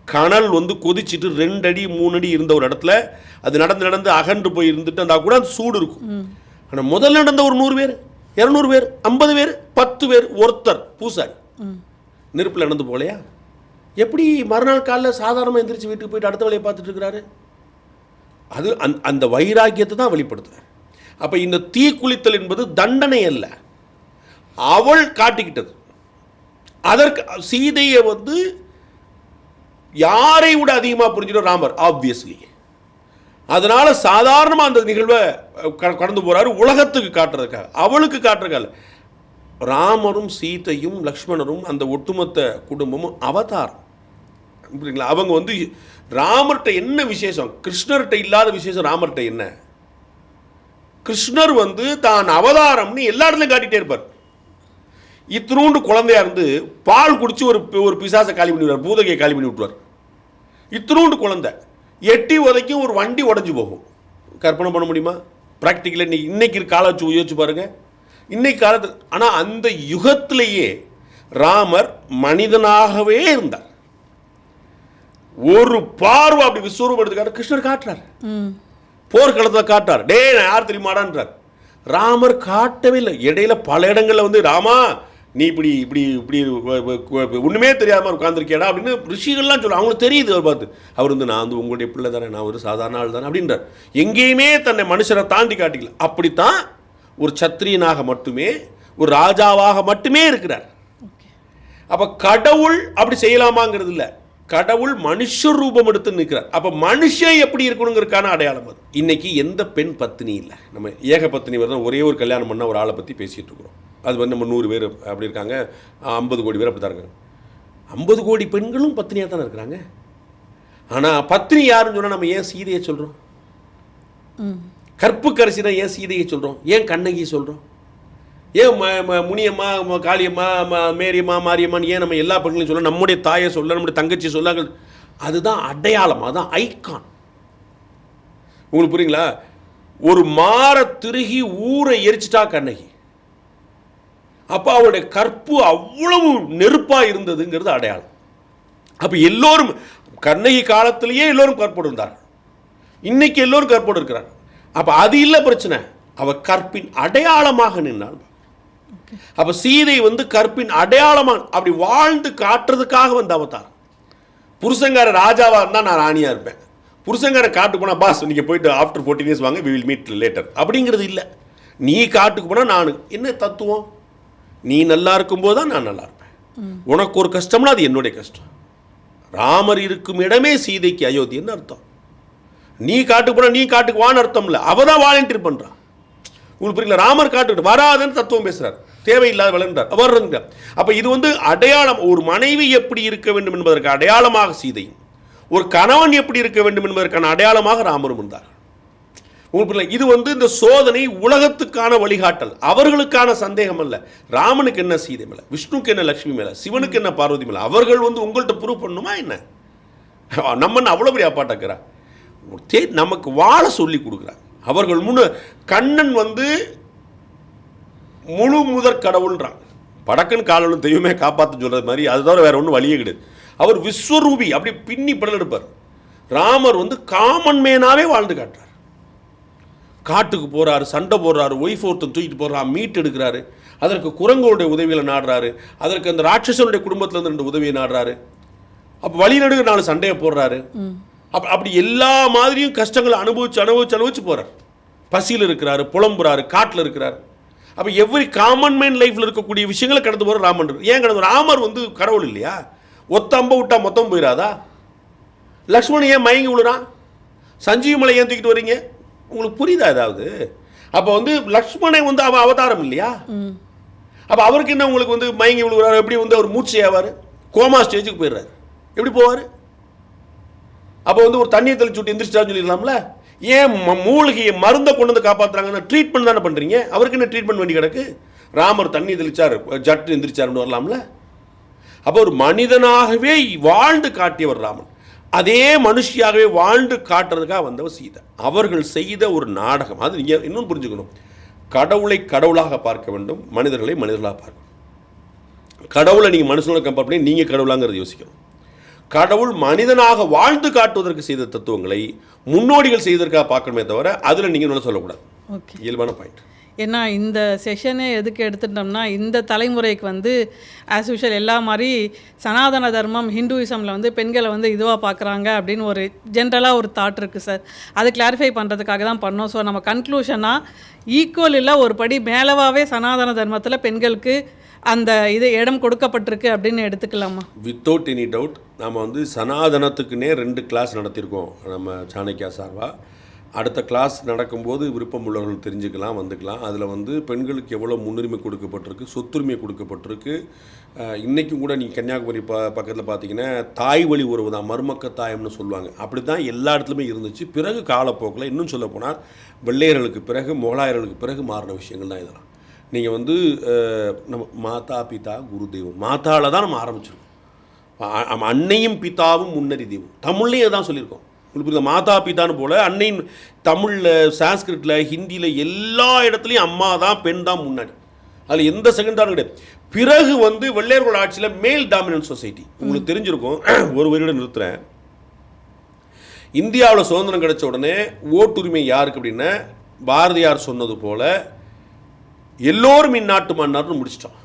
கனல் வந்து கொதிச்சுட்டு 2 அடி 3 அடி இருந்த ஒரு இடத்துல அது நடந்து அகன்று போய் இருந்துட்டு அந்த கூட சூடு இருக்கும். ஆனால் முதல்ல நடந்த ஒரு 100 பேர் 200 பேர் 50 பேர் 10 பேர் ஒருத்தர் பூசாரி நெருப்பில் நடந்து போகலையா? எப்படி மறுநாள் காலையில் சாதாரணமாக எந்திரிச்சு வீட்டுக்கு போயிட்டு அடுத்த வேலையை பார்த்துட்டு இருக்கிறாரு? அது அந்த வைராக்கியத்தை தான் வெளிப்படுத்துறாரு. அப்போ இந்த தீக்குளித்தல் என்பது தண்டனை அல்ல, அவள் காட்டிக்கிட்டது. அதற்கு சீதையை வந்து யாரை விட அதிகமாக புரிஞ்சிடும் ராமர், ஆப்வியஸ்லி. அதனால சாதாரணமாக அந்த நிகழ்வை கடந்து போறாரு, உலகத்துக்கு காட்டுறதுக்காக, அவளுக்கு காட்டுறதுக்காக. ராமரும் சீதையும் லக்ஷ்மணரும் அந்த ஒட்டுமொத்த குடும்பமும் அவதாரம். புரியுங்களா? அவங்க வந்து ராமர்கிட்ட என்ன விசேஷம், கிருஷ்ணர்கிட்ட இல்லாத விசேஷம் ராமர்கிட்ட என்ன? கிருஷ்ணர் வந்து தான் அவதாரம்னு எல்லா இடத்துலையும் காட்டிகிட்டே இருப்பார். இத்தினூண்டு குழந்தையா இருந்து பால் குடிச்சு ஒரு பிசாசை காலி பண்ணி விடுவார், பூதகையை காலி பண்ணி விட்டுருவார். இத்தினூண்டு குழந்தை எட்டி உதைக்கும் ஒரு வண்டி உடஞ்சி போகும். கற்பனை பண்ண முடியுமா? ப்ராக்டிக்கலாக இன்னைக்கு காலை வச்சு யோசிச்சு பாருங்க, இன்னைக்கு காலத்து. ஆனால் அந்த யுகத்திலேயே ராமர் மனிதனாகவே இருந்தார். ஒரு பார்வை அப்படி விஸ்வரூபம் எடுத்துக்காட்டு கிருஷ்ணர் காட்டுறார். போர்க்களத்தில் காட்டார். நான் யார் தெரியுமாடான்றார். ராமர் காட்டவே இல்லை. இடையில பல இடங்களில் வந்து ராமா நீ இப்படி இப்படி இப்படி ஒன்றுமே தெரியாத மாதிரி உட்காந்துருக்கியடா அப்படின்னு ரிஷிகள்லாம் சொல்ல அவங்களுக்கு தெரியுது. அவர் பார்த்து அவர் வந்து நான் வந்து உங்களுடைய பிள்ளை தானே, நான் ஒரு சாதாரண ஆள் தானே அப்படின்றார். எங்கேயுமே தன்னை மனுஷரை தாண்டி காட்டிக்கல. அப்படித்தான் ஒரு சத்திரியனாக மட்டுமே, ஒரு ராஜாவாக மட்டுமே இருக்கிறார். அப்போ கடவுள் அப்படி செய்யலாமாங்கிறது இல்லை, கடவுள் மனுஷ ரூபம் எடுத்து நிற்கிறார். அப்போ மனுஷன் எப்படி இருக்கணுங்கிறதுக்கான அடையாளம் அது. இன்னைக்கு எந்த பெண் பத்தினி இல்லை. நம்ம ஏக பத்தினி வரதான் ஒரே ஒரு கல்யாணம் பண்ண ஒரு ஆளை பற்றி பேசிகிட்டு இருக்கிறோம். அது வந்து நம்ம 100 பேர் அப்படி இருக்காங்க, 50 கோடி பேர் அப்படி தான் இருக்காங்க. 50 கோடி பெண்களும் பத்தினியாக தானே இருக்கிறாங்க. ஆனால் பத்தினி யாருன்னு சொன்னால் நம்ம ஏன் சீதையை சொல்கிறோம்? கற்புக்கரசினா ஏன் சீதையை சொல்கிறோம்? ஏன் கண்ணகியை சொல்கிறோம்? ஏன் முனியம்மா, காளியம்மா, மேரியம்மா, மாரியம்மான்னு ஏன் நம்ம எல்லா பெண்களையும் சொல்ல, நம்முடைய தாயை சொல்ல, நம்முடைய தங்கச்சி சொல்ல? அதுதான் அடையாளம், அதுதான் ஐகான். உங்களுக்கு புரியுங்களா? ஒரு மாற திருகி ஊரை எரிச்சிட்டா கண்ணகி. அப்போ அவருடைய கற்பு அவ்வளவு நெருப்பாக இருந்ததுங்கிறது அடையாளம். அப்போ எல்லோரும் கண்ணகி காலத்திலேயே எல்லோரும் கற்போடு இருந்தார்கள். இன்னைக்கு எல்லோரும் கற்போடு இருக்கிறார். அப்போ அது இல்லை பிரச்சனை, அவர் கற்பின் அடையாளமாக நின்றாள். அப்போ சீதை வந்து கற்பின் அடையாளமாக அப்படி வாழ்ந்து காட்டுறதுக்காக வந்து அவதார். புருஷங்கார ராஜாவாக இருந்தால் நான் ராணியாக இருப்பேன், புருஷங்கார காட்டுக்கு போனால் பாஸ் நீங்கள் போயிட்டு ஆஃப்டர் 14 இயர்ஸ் வாங்க, வி வில் மீட் லேட்டர் அப்படிங்கிறது இல்லை. நீ காட்டுக்கு போனால் நான் என்ன தத்துவம்? நீ நல்லா இருக்கும்போது தான் நான் நல்லா இருப்பேன். உனக்கு ஒரு கஷ்டம்னா அது என்னுடைய கஷ்டம். ராமர் இருக்கும் இடமே சீதைக்கு அயோத்தின்னு அர்த்தம். நீ காட்டுக்கு போனால் நீ காட்டுக்கு வான்னு அர்த்தம் இல்லை, அவ தான் வாலண்டியர் பண்ணுறான். உங்களுக்கு புரியல? ராமர் காட்டுக்கிட்டு வராதுன்னு தத்துவம் பேசுகிறார், தேவையில்லாத வளர்ந்தார் வர்றார். அப்போ இது வந்து அடையாளம். ஒரு மனைவி எப்படி இருக்க வேண்டும் என்பதற்கு அடையாளமாக சீதையும், ஒரு கணவன் எப்படி இருக்க வேண்டும் என்பதற்கான அடையாளமாக ராமரும் இருந்தார். உங்களுக்கு இது வந்து இந்த சோதனை உலகத்துக்கான வழிகாட்டல், அவர்களுக்கான சந்தேகம் அல்ல. ராமனுக்கு என்ன சீதை மேலே, விஷ்ணுக்கு என்ன லட்சுமி மேலே, சிவனுக்கு என்ன பார்வதி மேலே, அவர்கள் வந்து உங்கள்கிட்ட ப்ரூவ் பண்ணணுமா என்ன? நம்ம அவ்வளோ பெரிய அப்பாட்டாக்கிறா, நமக்கு வாழ சொல்லி கொடுக்குறாங்க. அவர்கள் கண்ணன் வந்து முழு முதற் கடவுள்ன்றான். படக்குன்னு காலவனும் தெய்வமே காப்பாற்ற சொல்கிறது மாதிரி, அது தவிர வேற ஒன்றும் வழியே கிடையாது. அவர் விஸ்வரூபி, அப்படி பின்னி படல் எடுப்பார். ராமர் வந்து காமன் மேனாவே வாழ்ந்து காட்டுறார். காட்டுக்கு போகிறாரு, சண்டை போடுறாரு, ஒய்ஃப் ஒருத்தன் தூக்கிட்டு போடுறான், மீட் எடுக்கிறாரு, அதற்கு குரங்களுடைய உதவியில் நாடுறாரு, அதற்கு அந்த ராட்சசனுடைய குடும்பத்திலேருந்து 2 உதவியை நாடுறாரு. அப்போ வழிநடுக 4 சண்டையை போடுறாரு. அப்படி எல்லா மாதிரியும் கஷ்டங்களை அனுபவிச்சு போகிறார். பசியில் இருக்கிறாரு, புலம்புறாரு, காட்டில் இருக்கிறார். அப்போ எவ்ரி காமன் மேன் லைஃப்பில் இருக்கக்கூடிய விஷயங்களை கடந்து போகிற ராமன். ஏன் கடந்து? ராமர் வந்து கடவுள் இல்லையா? ஒத்த அம்ப விட்டா மொத்தம் போயிடாதா? லக்ஷ்மணன் ஏன் மயங்கி விழுறான்? சஞ்சீவி மலை ஏன் தூக்கிட்டு வரீங்க? உங்களுக்கு புரியுதா ஏதாவது? அப்போ வந்து லக்ஷ்மணன் வந்து அவன் அவதாரம் இல்லையா? அப்போ அவருக்கு என்ன உங்களுக்கு வந்து மயங்கி விழுகிறார்? எப்படி வந்து அவர் மூச்சு ஆவார்? கோமா ஸ்டேஜுக்கு போயிடுறாரு. எப்படி போவார்? அப்போ வந்து ஒரு தண்ணியை தெளிச்சு விட்டு எந்திரிச்சிட்டான்னு சொல்லிடலாம்ல? ஏன் மூலிகையை மருந்தை கொண்டு வந்து காப்பாற்றுறாங்கன்னா ட்ரீட்மெண்ட் தானே பண்ணுறீங்க. அவருக்கு என்ன ட்ரீட்மெண்ட் வேண்டி கிடக்கு? ராமர் தண்ணி தெளிச்சார், ஜட்டு எந்திரிச்சாருன்னு வரலாம்ல? அப்போ ஒரு மனிதனாகவே வாழ்ந்து காட்டியவர் ராமன். அதே மனுஷியாகவே வாழ்ந்து காட்டுறதுக்காக வந்தவர் சீதை. அவர்கள் செய்த ஒரு நாடகம். அது நீங்கள் இன்னும் புரிஞ்சுக்கணும். கடவுளை கடவுளாக பார்க்க வேண்டும், மனிதர்களை மனிதர்களாக பார்க்கணும். கடவுளை நீங்கள் மனுஷனோட கம்பேர் பண்ணி நீங்கள் கடவுளாங்கிறது யோசிக்கணும். கடவுள் மனிதனாக வாழ்ந்து காட்டுவதற்கு செய்த தத்துவங்களை முன்னோடிகள் செய்வதற்காக பார்க்கணுமே தவிர அதில் நீங்கள் ஒன்றும் சொல்லக்கூடாது. ஓகே, இயல்பான பாயிண்ட். ஏன்னா இந்த செஷனே எதுக்கு எடுத்துட்டோம்னா, இந்த தலைமுறைக்கு வந்து ஆஸ் யூஷுவல் எல்லா மாதிரி சனாதன தர்மம் ஹிந்துயிசமில் வந்து பெண்களை வந்து இதுவாக பார்க்குறாங்க அப்படின்னு ஒரு ஜென்ரலாக ஒரு தாட் இருக்குது சார். அது கிளாரிஃபை பண்ணுறதுக்காக தான் பண்ணோம். ஸோ நம்ம கன்க்ளூஷனாக ஈக்குவல் இல்லை, ஒரு படி மேலவாகவே சனாதன தர்மத்தில் பெண்களுக்கு அந்த இது இடம் கொடுக்கப்பட்டிருக்கு அப்படின்னு எடுத்துக்கலாமா? Without any doubt. நம்ம வந்து சனாதனத்துக்குன்னே 2 கிளாஸ் நடத்தியிருக்கோம் நம்ம சாணக்கியா சார்பாக. அடுத்த கிளாஸ் நடக்கும்போது விருப்பம் உள்ளவர்கள் தெரிஞ்சுக்கலாம், வந்துக்கலாம். அதில் வந்து பெண்களுக்கு எவ்வளோ முன்னுரிமை கொடுக்கப்பட்டிருக்கு, சொத்துரிமை கொடுக்கப்பட்டிருக்கு. இன்றைக்கும் கூட நீங்கள் கன்னியாகுமரி பக்கத்தில் பார்த்தீங்கன்னா தாய் வழி உறவு தான், மருமக்க தாயம்னு சொல்லுவாங்க. அப்படி தான் எல்லா இடத்துலையுமே இருந்துச்சு. பிறகு காலப்போக்கில் இன்னும் சொல்ல போனால் வெள்ளையர்களுக்கு பிறகு முகலாயர்களுக்கு பிறகு மாறின விஷயங்கள் தான் இதெல்லாம். நீங்கள் வந்து நம்ம மாதா பிதா குரு தெய்வம், மாதாவில் தான் நம்ம ஆரம்பிச்சிருக்கோம். அன்னையும் பிதாவும் முன்னறி தெய்வம், தமிழ்லேயே தான் சொல்லியிருக்கோம். உங்களுக்கு இந்த மாதா பிதான்னு போல் அன்னையின் தமிழில், சான்ஸ்கிரிட்டில், ஹிந்தியில் எல்லா இடத்துலையும் அம்மா தான், பெண் தான் முன்னாடி. அதில் எந்த செகண்டாரும் கிடையாது. பிறகு வந்து வெள்ளையர்கள் ஆட்சியில் மேல் டாமினன்ட் சொசைட்டி. உங்களுக்கு தெரிஞ்சிருக்கும். ஒரு வருடம் நிறுத்துகிறேன். இந்தியாவில் சுதந்திரம் கிடைச்ச உடனே ஓட்டுரிமை யாருக்கு அப்படின்னா பாரதியார் சொன்னது போல எல்லோரும் இந்நாட்டு மன்னர்னு முடிச்சிட்டோம்.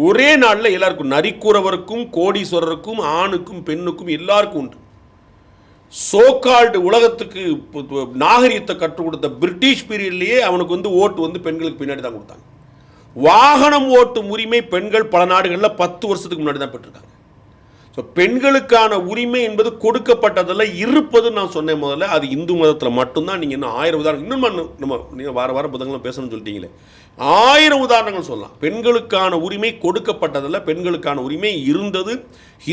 ஒரே நாளில் எல்லாருக்கும், நரிக்குறவருக்கும் கோடீஸ்வரருக்கும் ஆணுக்கும் பெண்ணுக்கும் எல்லாருக்கும் உண்டு. சோகால்டு உலகத்துக்கு நாகரிகத்தை கற்றுக் கொடுத்த பிரிட்டிஷ் பீரியட்லேயே அவனுக்கு வந்து ஓட்டு வந்து பெண்களுக்கு பின்னாடி தான் கொடுத்தாங்க. வாகனம் ஓட்டும் உரிமை பெண்கள் பல நாடுகளில் 10 வருஷத்துக்கு முன்னாடி தான் பெற்றிருக்காங்க. ஸோ பெண்களுக்கான உரிமை என்பது கொடுக்கப்பட்டதில் இருப்பதுன்னு நான் சொன்னேன் முதல்ல. அது இந்து மதத்தில் மட்டும்தான். நீங்கள் இன்னும் 1000 உதாரணம் இன்னும் நம்ம நீங்கள் வாரம் புதன்கிழமை பேசணும்னு சொல்லிட்டீங்களே, 1000 உதாரணங்கள் சொல்லலாம். பெண்களுக்கான உரிமை கொடுக்கப்பட்டதில் பெண்களுக்கான உரிமை இருந்தது,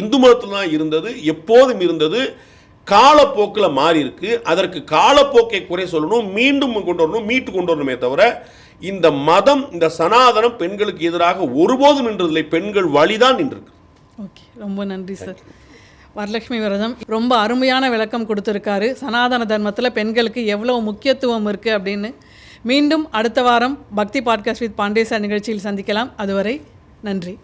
இந்து மதத்தில் தான் இருந்தது, எப்போதும் இருந்தது. காலப்போக்கில் மாறி இருக்கு. அதற்கு காலப்போக்கை குறை சொல்லணும், மீண்டும் கொண்டு வரணும், மீட்டு கொண்டு வரணுமே தவிர இந்த மதம், இந்த சனாதனம் பெண்களுக்கு எதிராக ஒருபோதும் நின்றதில்லை. பெண்கள் வழிதான் நின்றிருக்கு. ஓகே, ரொம்ப நன்றி சார். வரலட்சுமி விரதம் ரொம்ப அருமையான விளக்கம் கொடுத்துருக்காரு. சனாதன தர்மத்தில் பெண்களுக்கு எவ்வளோ முக்கியத்துவம் இருக்குது அப்படின்னு. மீண்டும் அடுத்த வாரம் பக்தி பாட்காஸ்ட் வித் பாண்டே சார் நிகழ்ச்சியில் சந்திக்கலாம். அதுவரை நன்றி.